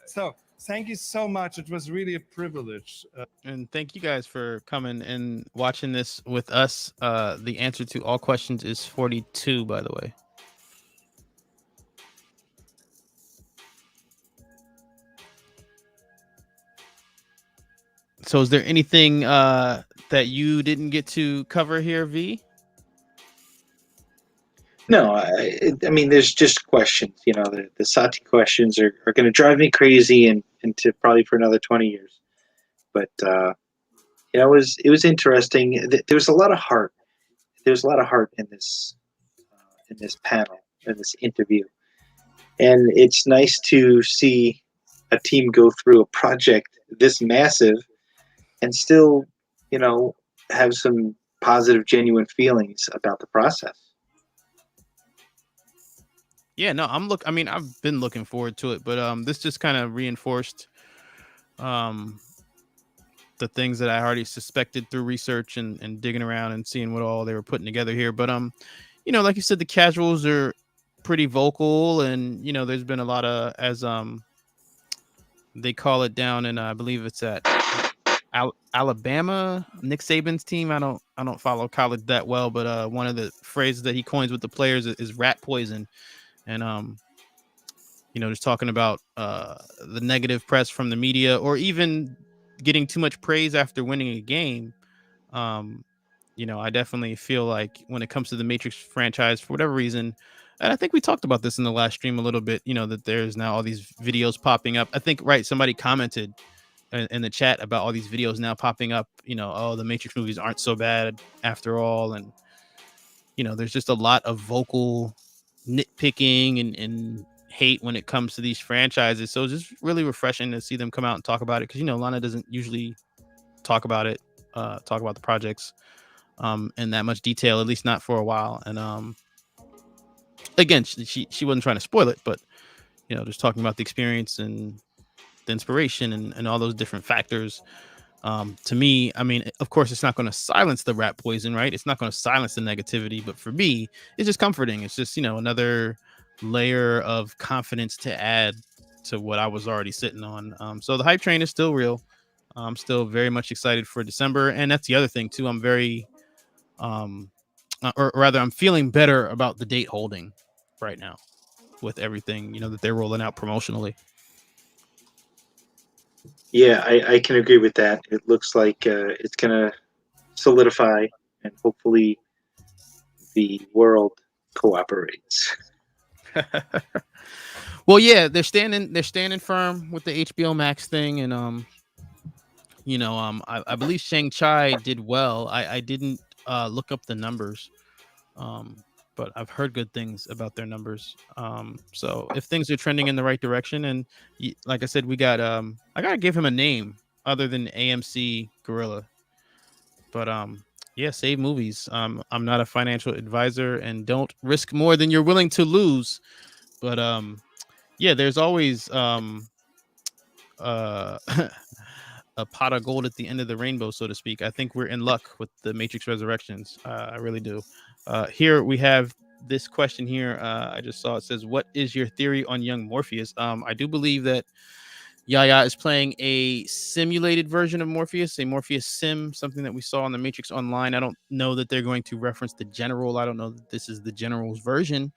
So, thank you so much. It was really a privilege. And thank you guys for coming and watching this with us. The answer to all questions is 42, by the way. So is there anything that you didn't get to cover here, V? No, I mean, there's just questions. You know, the Sati questions are going to drive me crazy and into probably for another 20 years. But it was interesting. There was a lot of heart. There's a lot of heart in this panel, in this interview, and it's nice to see a team go through a project this massive and still, you know, have some positive, genuine feelings about the process. Yeah, no, I mean, I've been looking forward to it, but this just kind of reinforced um the things that I already suspected through research and digging around and seeing what all they were putting together here. But you know, like you said, the casuals are pretty vocal, and you know, there's been a lot of, as they call it down in I believe it's at Alabama, Nick Saban's team. I don't follow college that well, but one of the phrases that he coins with the players is rat poison, and you know, just talking about the negative press from the media, or even getting too much praise after winning a game. Um, you know, I definitely feel like when it comes to the Matrix franchise, for whatever reason, and I think we talked about this in the last stream a little bit, you know, that there's now all these videos popping up. I think, right, somebody commented in the chat about all these videos now popping up, you know, oh, the Matrix movies aren't so bad after all. And, you know, there's just a lot of vocal nitpicking and hate when it comes to these franchises. So it's just really refreshing to see them come out and talk about it, because, you know, Lana doesn't usually talk about it, talk about the projects in that much detail, at least not for a while. And again, she wasn't trying to spoil it, but, you know, just talking about the experience and the inspiration and all those different factors. To me, I mean, of course, it's not going to silence the rat poison, right? It's not going to silence the negativity, but for me, it's just comforting. It's just, you know, another layer of confidence to add to what I was already sitting on. So the hype train is still real. I'm still very much excited for December, and that's the other thing too. I'm very, or rather, I'm feeling better about the date holding right now with everything, you know, that they're rolling out promotionally. Yeah, I can agree with that. It looks like it's going to solidify, and hopefully the world cooperates. Well, yeah, they're standing firm with the HBO Max thing, and you know, I believe Shang-Chi did well. I didn't look up the numbers, but I've heard good things about their numbers. So if things are trending in the right direction, and like I said, we got I gotta give him a name other than AMC Gorilla, but yeah, save movies. I'm not a financial advisor, and don't risk more than you're willing to lose. But yeah, there's always uh a pot of gold at the end of the rainbow, so to speak. I think we're in luck with the Matrix Resurrections. I really do. Here we have this question here. I just saw it says, "What is your theory on young Morpheus?" I do believe that Yaya is playing a simulated version of Morpheus, a Morpheus sim, something that we saw on the Matrix Online. I don't know that they're going to reference the general. I don't know that this is the general's version,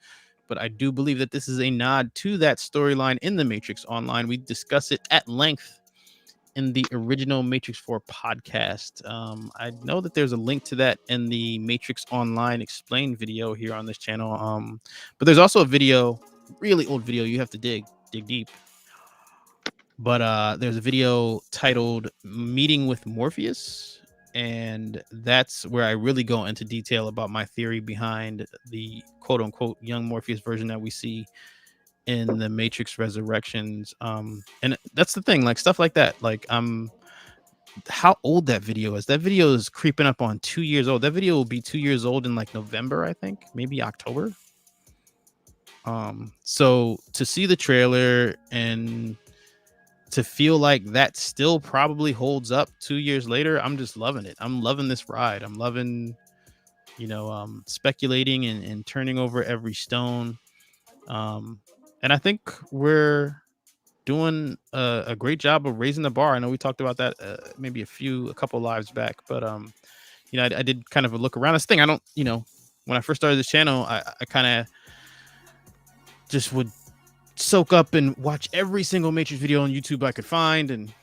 but I do believe that this is a nod to that storyline in the Matrix Online. We discuss it at length in the original Matrix 4 podcast. I know that there's a link to that in the Matrix Online explained video here on this channel. But there's also a video, really old video. You have to dig deep. But there's a video titled "Meeting with Morpheus," and that's where I really go into detail about my theory behind the quote unquote young Morpheus version that we see in the Matrix Resurrections. And that's the thing, like stuff like that, like how old that video is. That video is creeping up on 2 years old. That video will be 2 years old in like November, I think, maybe October. So to see the trailer and to feel like that still probably holds up 2 years later, I'm just loving it. I'm loving this ride. I'm loving, you know, speculating and turning over every stone. And I think we're doing a great job of raising the bar. I know we talked about that maybe a couple lives back, but you know, I did kind of a look around this thing. I don't, you know, when I first started this channel, I kind of just would soak up and watch every single Matrix video on YouTube I could find, and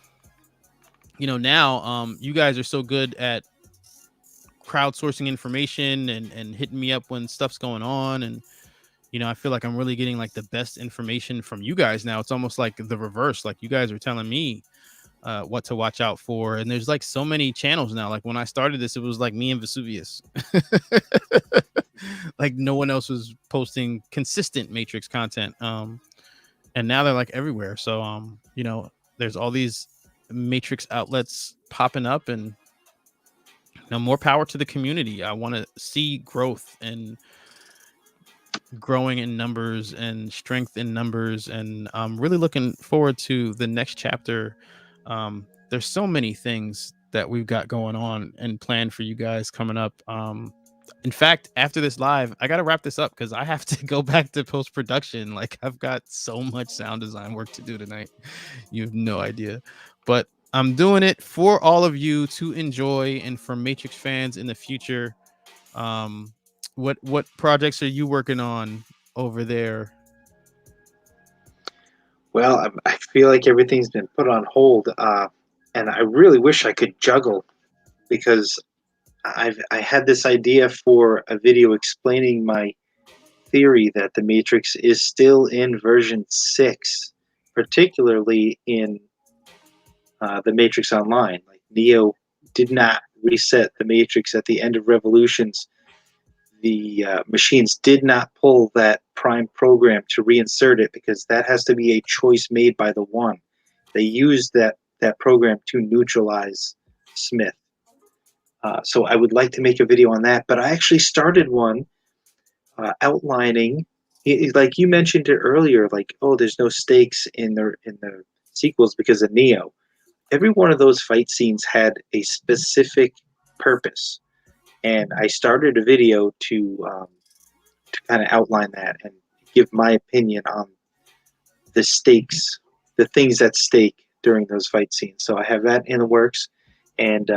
now you guys are so good at crowdsourcing information and hitting me up when stuff's going on, and I feel like I'm really getting like the best information from you guys now. It's almost like the reverse. Like you guys are telling me what to watch out for, and there's like so many channels now. Like when I started this, it was like me and Vesuvius. Like no one else was posting consistent Matrix content, and now they're like everywhere. So there's all these Matrix outlets popping up, and more power to the community. I want to see growth and growing in numbers and strength in numbers, and I'm really looking forward to the next chapter. There's so many things that we've got going on and planned for you guys coming up. In fact, after this live, I gotta wrap this up because I have to go back to post-production. Like I've got so much sound design work to do tonight. You have no idea, but I'm doing it for all of you to enjoy, and for Matrix fans in the future. What projects are you working on over there? Well, I feel like everything's been put on hold, and I really wish I could juggle, because I had this idea for a video explaining my theory that the Matrix is still in version 6, particularly in the Matrix Online. Like Neo did not reset the Matrix at the end of Revolutions. The machines did not pull that prime program to reinsert it, because that has to be a choice made by the One. They used that program to neutralize Smith. So I would like to make a video on that, but I actually started one outlining, like you mentioned it earlier, like, oh, there's no stakes in the sequels because of Neo. Every one of those fight scenes had a specific purpose, and I started a video to kind of outline that and give my opinion on the stakes, the things at stake during those fight scenes. So I have that in the works, and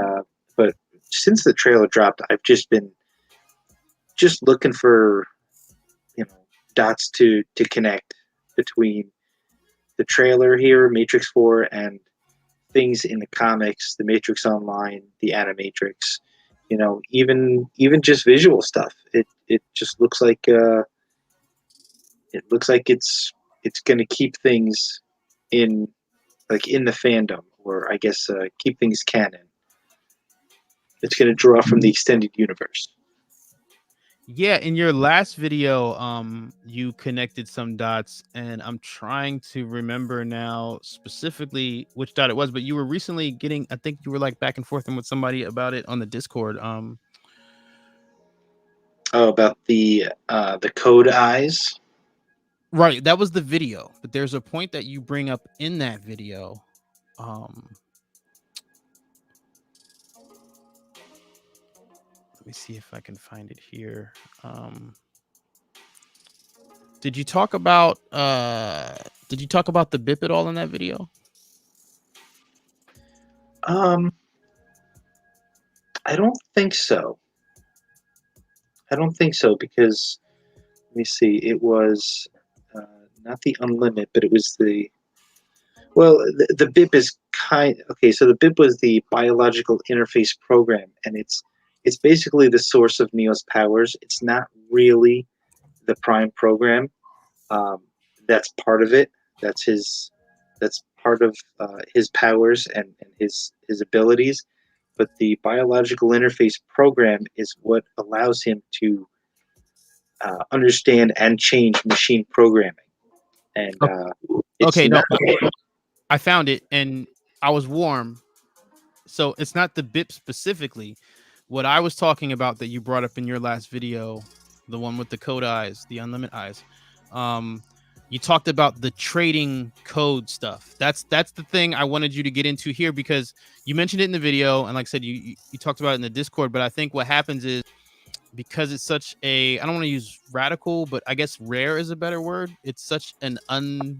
but since the trailer dropped, I've just been looking for dots to connect between the trailer here, Matrix 4, and things in the comics, the Matrix Online, the Animatrix. Even just visual stuff. It just looks like it's going to keep things in the fandom, or I guess keep things canon. It's going to draw from the extended universe. Yeah, in your last video, you connected some dots, and I'm trying to remember now specifically which dot it was, but you were recently I think you were like back and forth with somebody about it on the Discord. Oh, about the code eyes. Right, that was the video, but there's a point that you bring up in that video. Let me see if I can find it here. Did you talk about the BIP at all in that video? I don't think so. Because let me see. It was not the Unlimit, but it was the BIP is okay. So the BIP was the biological interface program, and it's basically the source of Neo's powers. It's not really the prime program. That's part of it. That's part of his powers and his abilities. But the biological interface program is what allows him to understand and change machine programming. And okay, no, I found it, and I was warm. So it's not the BIP specifically. What I was talking about that you brought up in your last video, the one with the code eyes, the unlimited eyes, you talked about the trading code stuff. That's the thing I wanted you to get into here, because you mentioned it in the video, and like I said, you talked about it in the Discord. But I think what happens is, because it's such a, I don't want to use radical, but I guess rare is a better word. It's such an untalked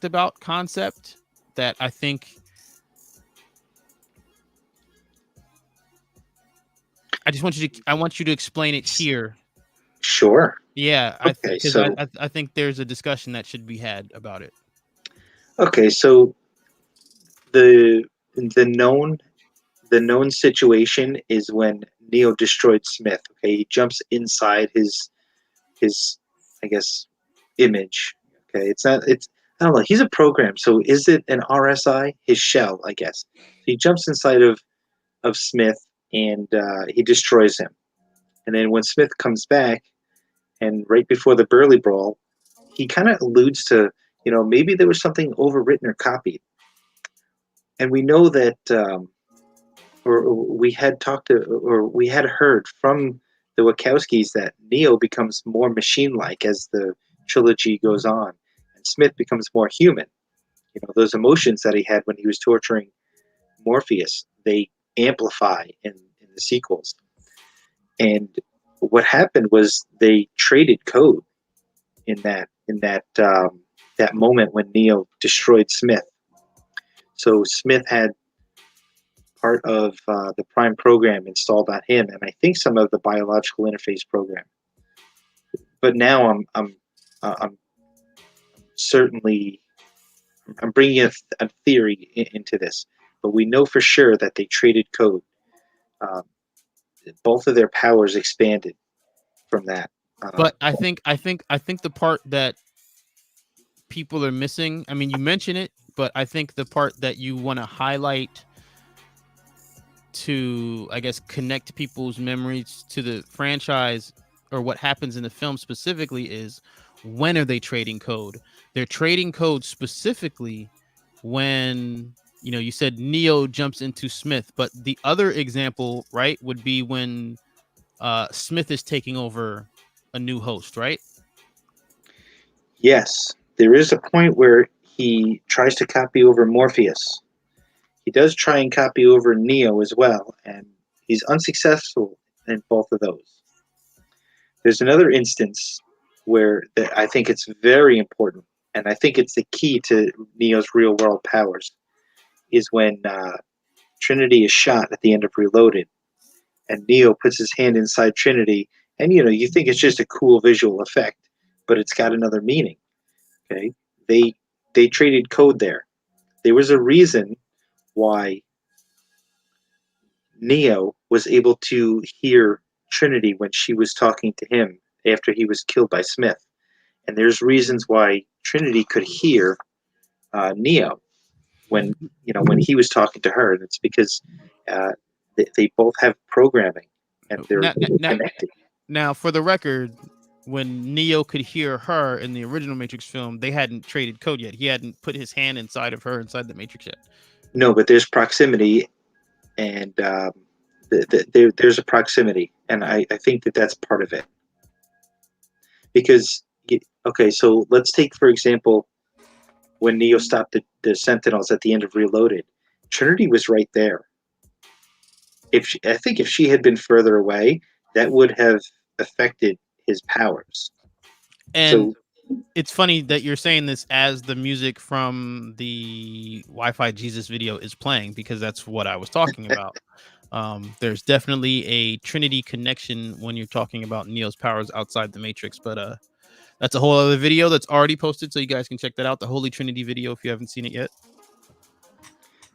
about concept that I think I want you to explain it here. Sure. Yeah, Okay, I think there's a discussion that should be had about it. Okay, so the the known situation is when Neo destroyed Smith. Okay, he jumps inside his I guess image. Okay, it's not it's I don't know. He's a program, so is it an RSI? His shell, I guess. So he jumps inside of Smith and he destroys him. And then when Smith comes back, and right before the Burley Brawl, he kind of alludes to, maybe there was something overwritten or copied. And we know that, or we had talked to, or we had heard from the Wachowskis that Neo becomes more machine-like as the trilogy goes on, and Smith becomes more human. Those emotions that he had when he was torturing Morpheus, they amplify in the sequels. And what happened was they traded code in that moment when Neo destroyed Smith. So Smith had part of the Prime program installed on him, and I think some of the biological interface program. But now I'm certainly bringing a theory into this, but we know for sure that they traded code. Both of their powers expanded from that. But I think the part that people are missing, I mean, you mention it, but I think the part that you want to highlight to, I guess, connect people's memories to the franchise or what happens in the film specifically is, when are they trading code? They're trading code specifically when, you said Neo jumps into Smith, but the other example, right, would be when Smith is taking over a new host, right? Yes, there is a point where he tries to copy over Morpheus. He does try and copy over Neo as well, and he's unsuccessful in both of those. There's another instance where I think it's very important, and I think it's the key to Neo's real-world powers, is when Trinity is shot at the end of Reloaded, and Neo puts his hand inside Trinity, and you think it's just a cool visual effect, but it's got another meaning. Okay, they traded code there. There was a reason why Neo was able to hear Trinity when she was talking to him after he was killed by Smith, and there's reasons why Trinity could hear Neo when he was talking to her, and it's because they both have programming and they're connected. Now, for the record, when Neo could hear her in the original Matrix film, they hadn't traded code yet. He hadn't put his hand inside of her inside the Matrix yet. No, but there's proximity, and there's a proximity, and I think that's part of it. Because, okay, so let's take, for example, when Neo stopped the Sentinels at the end of Reloaded, Trinity was right there. I think if she had been further away, that would have affected his powers. And it's funny that you're saying this as the music from the Wi-Fi Jesus video is playing, because that's what I was talking about. There's definitely a Trinity connection when you're talking about Neo's powers outside the Matrix, but that's a whole other video that's already posted, so you guys can check that out, the Holy Trinity video, if you haven't seen it yet.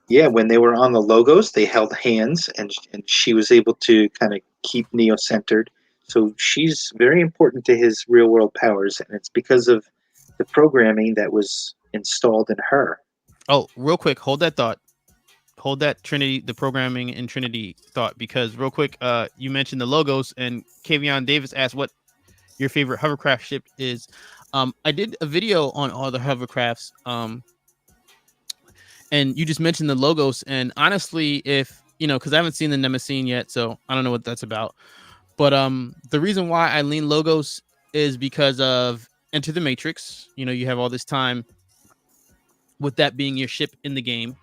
Yeah, when they were on the Logos, they held hands, and she was able to kind of keep Neo centered. So she's very important to his real-world powers, and it's because of the programming that was installed in her. Oh, real quick, hold that thought. Hold that Trinity, the programming in Trinity thought, because real quick, you mentioned the Logos, and Kavion Davis asked what your favorite hovercraft ship is. I did a video on all the hovercrafts, and you just mentioned the Logos, and honestly, if because I haven't seen the Nemesine yet, so I don't know what that's about. But the reason why I lean Logos is because of Enter the Matrix. You have all this time with that being your ship in the game.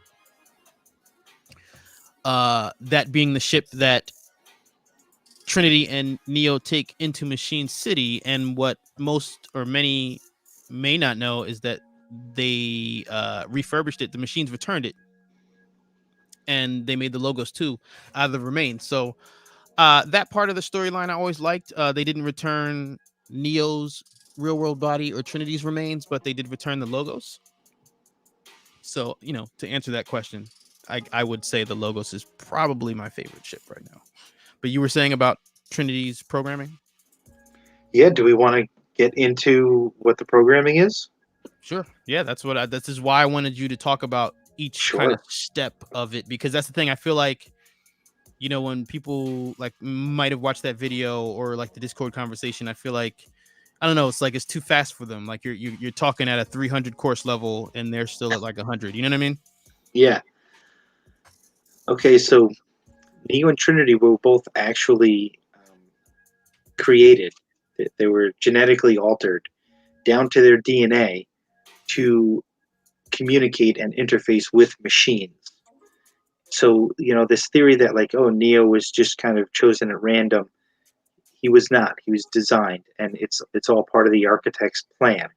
That being the ship that Trinity and Neo take into Machine City, and what most or many may not know is that they refurbished it. The machines returned it, and they made the Logos too out of the remains. So that part of the storyline I always liked. They didn't return Neo's real world body or Trinity's remains, but they did return the Logos. So to answer that question. I would say the Logos is probably my favorite ship right now. But you were saying about Trinity's programming? Yeah, do we want to get into what the programming is? Sure. Yeah, this is why I wanted you to talk about each kind of Sure. step of it, because that's the thing. I feel like, when people like might have watched that video or like the Discord conversation, I feel like, I don't know, it's like it's too fast for them. Like you're talking at a 300 course level and they're still at like 100. You know what I mean? Yeah. Okay, so Neo and Trinity were both actually created. They were genetically altered down to their DNA to communicate and interface with machines. So, this theory that like, oh, Neo was just kind of chosen at random, he was not. He was designed, and it's all part of the architect's plan.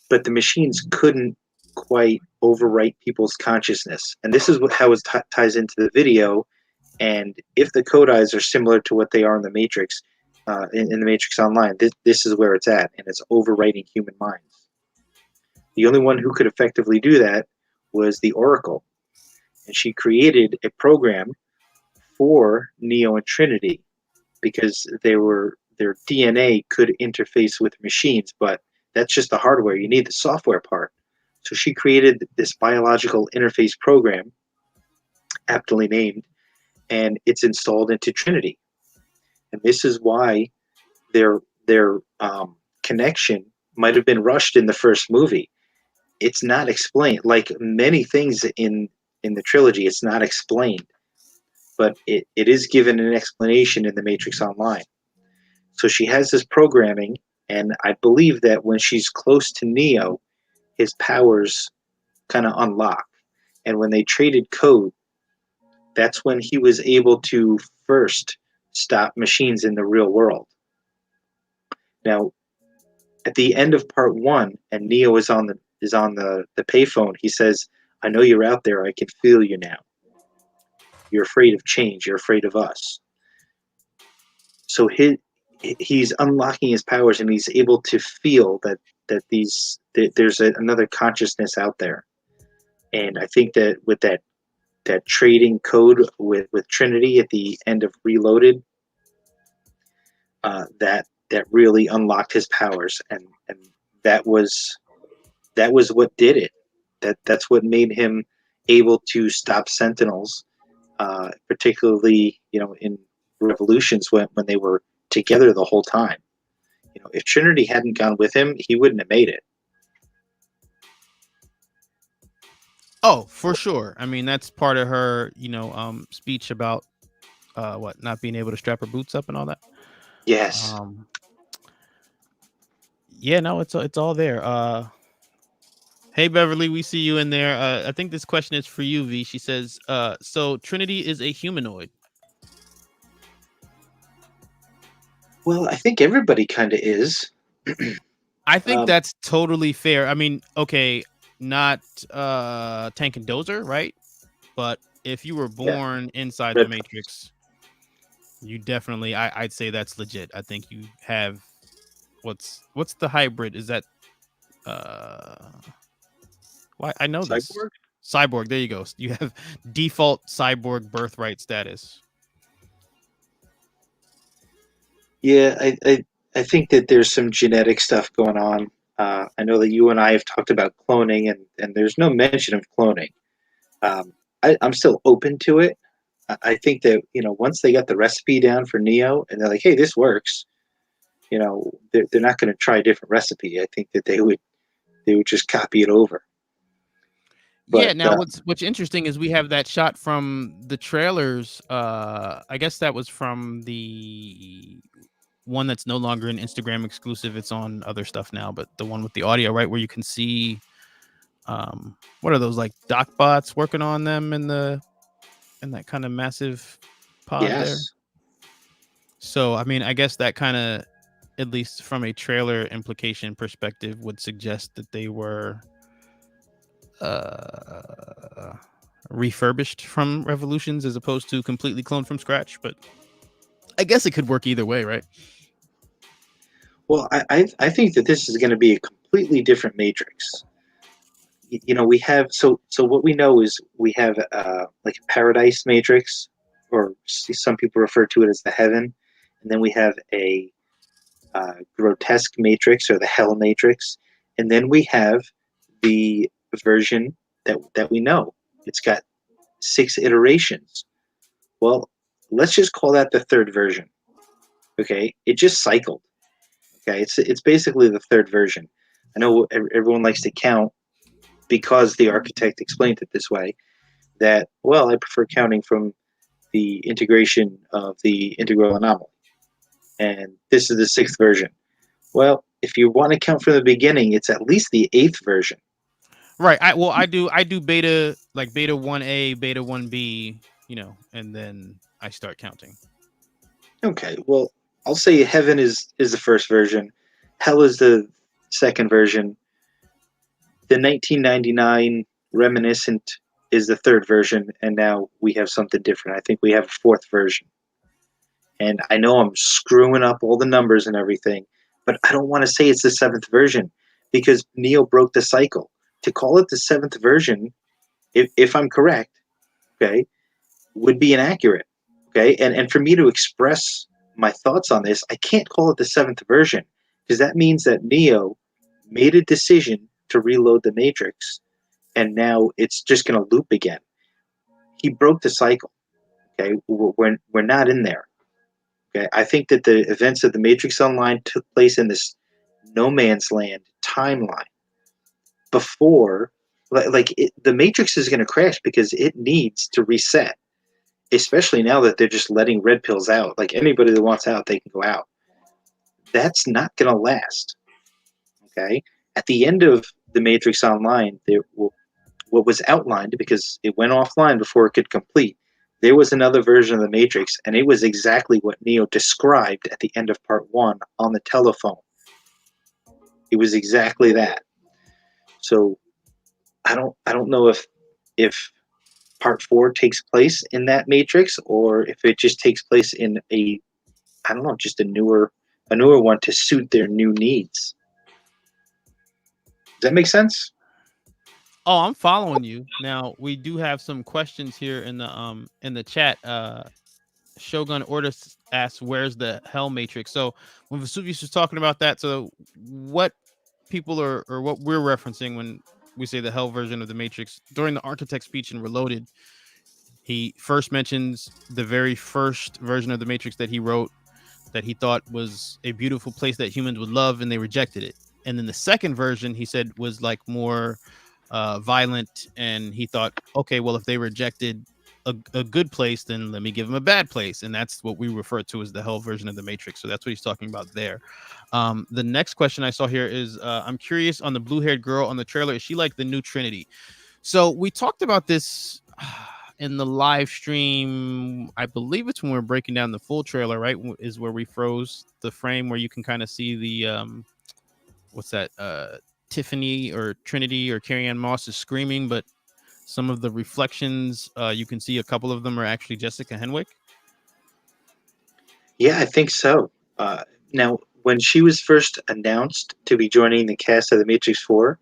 But the machines couldn't quite overwrite people's consciousness, and this is how it ties into the video. And if the code eyes are similar to what they are in the Matrix, in the Matrix Online, this is where it's at, and it's overwriting human minds. The only one who could effectively do that was the Oracle, and she created a program for Neo and Trinity because their DNA could interface with machines, but that's just the hardware. You need the software part. So she created this biological interface program, aptly named, and it's installed into Trinity. And this is why their connection might have been rushed in the first movie. It's not explained. Like many things in the trilogy, it's not explained. But it is given an explanation in the Matrix Online. So she has this programming, and I believe that when she's close to Neo, his powers kind of unlock. And when they traded code, that's when he was able to first stop machines in the real world. Now, at the end of part 1, and Neo is on the payphone, he says, "I know you're out there. I can feel you now. You're afraid of change. You're afraid of us." So he's unlocking his powers, and he's able to feel that there's another consciousness out there. And I think that with that trading code with Trinity at the end of Reloaded, that really unlocked his powers, and that was what did it. That's what made him able to stop Sentinels, particularly in Revolutions when they were together the whole time. If Trinity hadn't gone with him, he wouldn't have made it. Oh, for sure. I mean, that's part of her, speech about not being able to strap her boots up and all that. Yes. Yeah, no, it's all there. Hey Beverly, we see you in there. I think this question is for you, V. She says, so Trinity is a humanoid. Well, I think everybody kind of is. I think that's totally fair. I mean, okay, not Tank and Dozer, right? But if you were born inside the Matrix, you definitely, I'd say that's legit. I think you have what's the hybrid? Is that why I know this. Cyborg, there you go. You have default cyborg birthright status. Yeah, I think that there's some genetic stuff going on. I know that you and I have talked about cloning, and there's no mention of cloning. I'm still open to it. I think that once they got the recipe down for Neo, and they're like, "Hey, this works," they're not going to try a different recipe. I think that they would just copy it over. But, yeah. Now, what's interesting is we have that shot from the trailers. I guess that was from the one that's no longer an Instagram exclusive. It's on other stuff now, but the one with the audio, right, where you can see, what are those, like doc bots working on them in that kind of massive pod there. So, I mean, I guess that kind of, at least from a trailer implication perspective, would suggest that they were refurbished from Revolutions as opposed to completely cloned from scratch. But I guess it could work either way, right? Well, I think that this is going to be a completely different Matrix. we have so what we know is we have like a paradise matrix, or some people refer to it as the heaven, and then we have a grotesque matrix, or the hell matrix, and then we have the version that we know. It's got 6 iterations. Well, let's just call that the third version. Okay, it just cycled. Okay, it's basically the third version. I know everyone likes to count because the architect explained it this way. That, well, I prefer counting from the integration of the integral anomaly, and this is the 6th version. Well, if you want to count from the beginning, it's at least the 8th version. Right. I do beta, like beta 1A, beta 1B, and then I start counting. Okay, well, I'll say heaven is the first version, hell is the second version, the 1999 reminiscent is the third version, and now we have something different. I think we have a 4th version. And I know I'm screwing up all the numbers and everything, but I don't want to say it's the 7th version because Neo broke the cycle. To call it the 7th version, if I'm correct, okay, would be inaccurate. Okay, and for me to express my thoughts on this, I can't call it the 7th version because that means that Neo made a decision to reload the Matrix, and now it's just going to loop again. He broke the cycle. Okay, we're not in there. Okay, I think that the events of the Matrix Online took place in this no man's land timeline before, the Matrix is going to crash because it needs to reset. Especially now that they're just letting red pills out. Like anybody that wants out, they can go out. That's not going to last. Okay, at the end of the Matrix Online, what was outlined, because it went offline before it could complete, there was another version of the Matrix, and it was exactly what Neo described at the end of part 1 on the telephone. It was exactly that. So I don't know if part 4 takes place in that Matrix, or if it just takes place in just a newer one to suit their new needs. Does that make sense? Oh, I'm following you. Now we do have some questions here in the chat. Shogun Order asks, "Where's the Hell Matrix?" So when Vesuvius was talking about that, so what people are, or what we're referencing when we say the Hell version of the Matrix, during the architect speech in Reloaded, he first mentions the very first version of the Matrix that he wrote, that he thought was a beautiful place that humans would love, and they rejected it. And then the second version, he said, was like more violent, and he thought, okay, well, if they rejected a good place, then let me give them a bad place. And that's what we refer to as the Hell version of the Matrix. So that's what he's talking about there. The next question I saw here is, I'm curious on the blue-haired girl on the trailer. Is she like the new Trinity? So we talked about this in the live stream. I believe it's when we were breaking down the full trailer, right? Is where we froze the frame where you can kind of see the what's that, Tiffany or Trinity or Carrie-Anne Moss is screaming, but some of the reflections, you can see a couple of them are actually Jessica Henwick. Yeah, I think so. Now, when she was first announced to be joining the cast of The Matrix 4,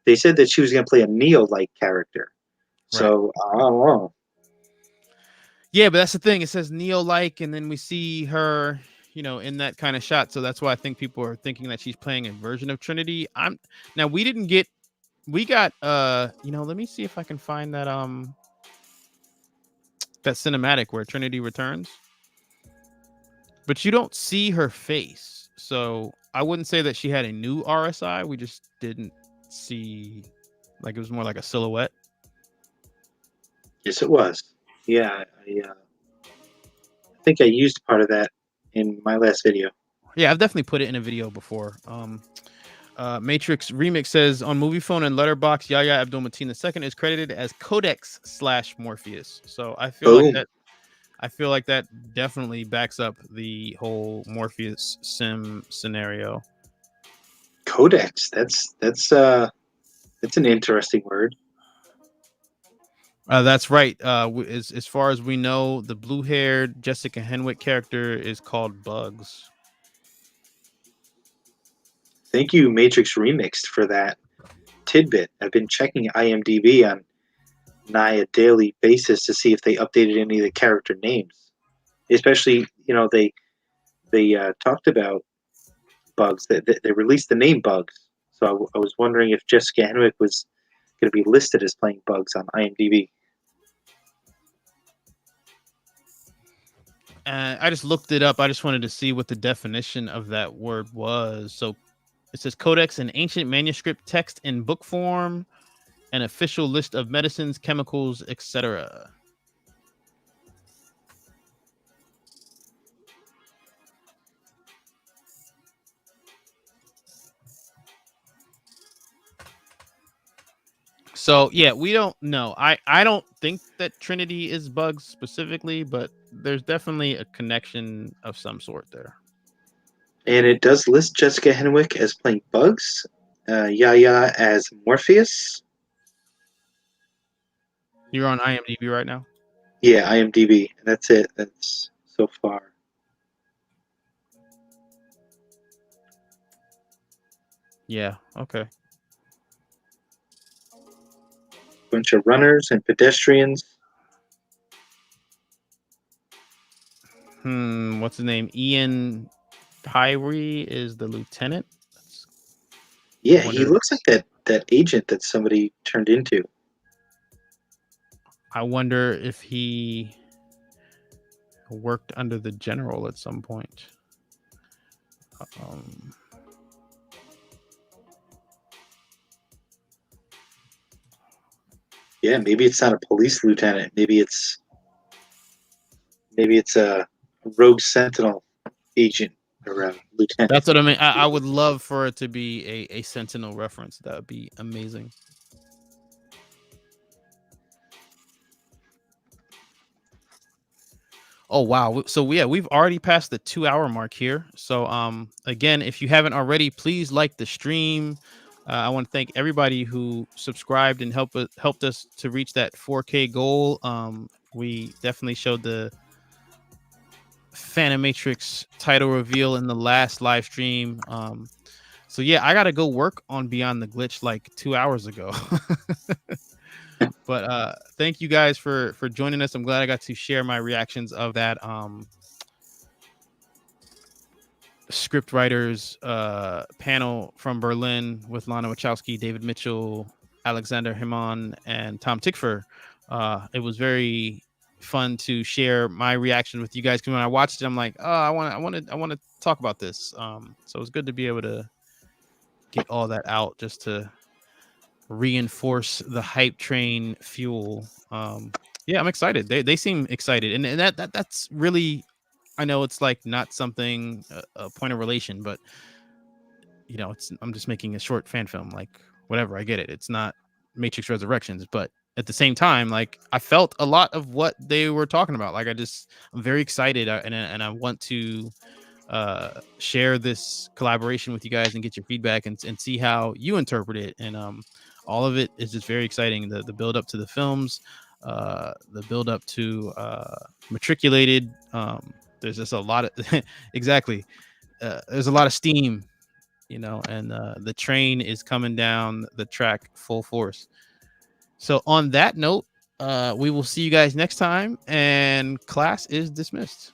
they said that she was going to play a Neo-like character. So, I don't know. Yeah, but that's the thing. It says Neo-like, and then we see her, in that kind of shot. So that's why I think people are thinking that she's playing a version of Trinity. We got let me see if I can find that that cinematic where Trinity returns. But you don't see her face. So I wouldn't say that she had a new RSI. We just didn't see, like, it was more like a silhouette. Yes, it was. Yeah, I think I used part of that in my last video. Yeah, I've definitely put it in a video before. Matrix Remix says, on Movie Phone and Letterboxd, Yahya Abdul-Mateen II is credited as Codex/Morpheus. So I feel like that definitely backs up the whole Morpheus sim scenario. Codex. That's an interesting word. That's right. As far as we know, the blue-haired Jessica Henwick character is called Bugs. Thank you, Matrix Remixed, for that. tidbit. I've been checking IMDb on nigh a daily basis to see if they updated any of the character names. Especially, they talked about Bugs. They released the name Bugs. So I was wondering if Jessica Henwick was going to be listed as playing Bugs on IMDb. I just looked it up. I just wanted to see what the definition of that word was. So it says codex, an ancient manuscript text in book form, an official list of medicines, chemicals, etc. So yeah, we don't know. I don't think that Trinity is Bugs specifically, but there's definitely a connection of some sort there. And it does list Jessica Henwick as playing Bugs, Yaya as Morpheus. You're on IMDb right now? Yeah, IMDb. That's it. That's so far. Yeah, okay. Bunch of runners and pedestrians. What's his name? Ian Tyree is the lieutenant. Yeah, he looks like that agent that somebody turned into. I wonder if he worked under the general at some point. Yeah, maybe it's not a police lieutenant. Maybe it's a rogue sentinel agent or a lieutenant. That's what I mean. I would love for it to be a Sentinel reference. That would be amazing. Oh wow. So we've already passed the 2-hour mark here. So again, if you haven't already, please like the stream. I want to thank everybody who subscribed and helped us to reach that 4K goal. We definitely showed the Phantom Matrix title reveal in the last live stream. So yeah, I gotta go work on Beyond the Glitch like 2 hours ago. But thank you guys for joining us. I'm glad I got to share my reactions of that script writers panel from Berlin with Lana Wachowski, David Mitchell, Aleksandar Hemon, and Tom Tickfer. It was very fun to share my reaction with you guys, because when I watched it, I'm like, oh, I want to talk about this. So it's good to be able to get all that out, just to reinforce the hype train fuel. Yeah, I'm excited. They seem excited, and that's really, I know it's like not something a point of relation, but I'm just making a short fan film, like whatever. I get it. It's not Matrix Resurrections, but at the same time, like I felt a lot of what they were talking about. Like I'm very excited, and I want to share this collaboration with you guys and get your feedback and see how you interpret it. And all of it is just very exciting. The build up to the films, the build up to Matriculated. There's just a lot of exactly. There's a lot of steam, and the train is coming down the track full force. So on that note, we will see you guys next time, and class is dismissed.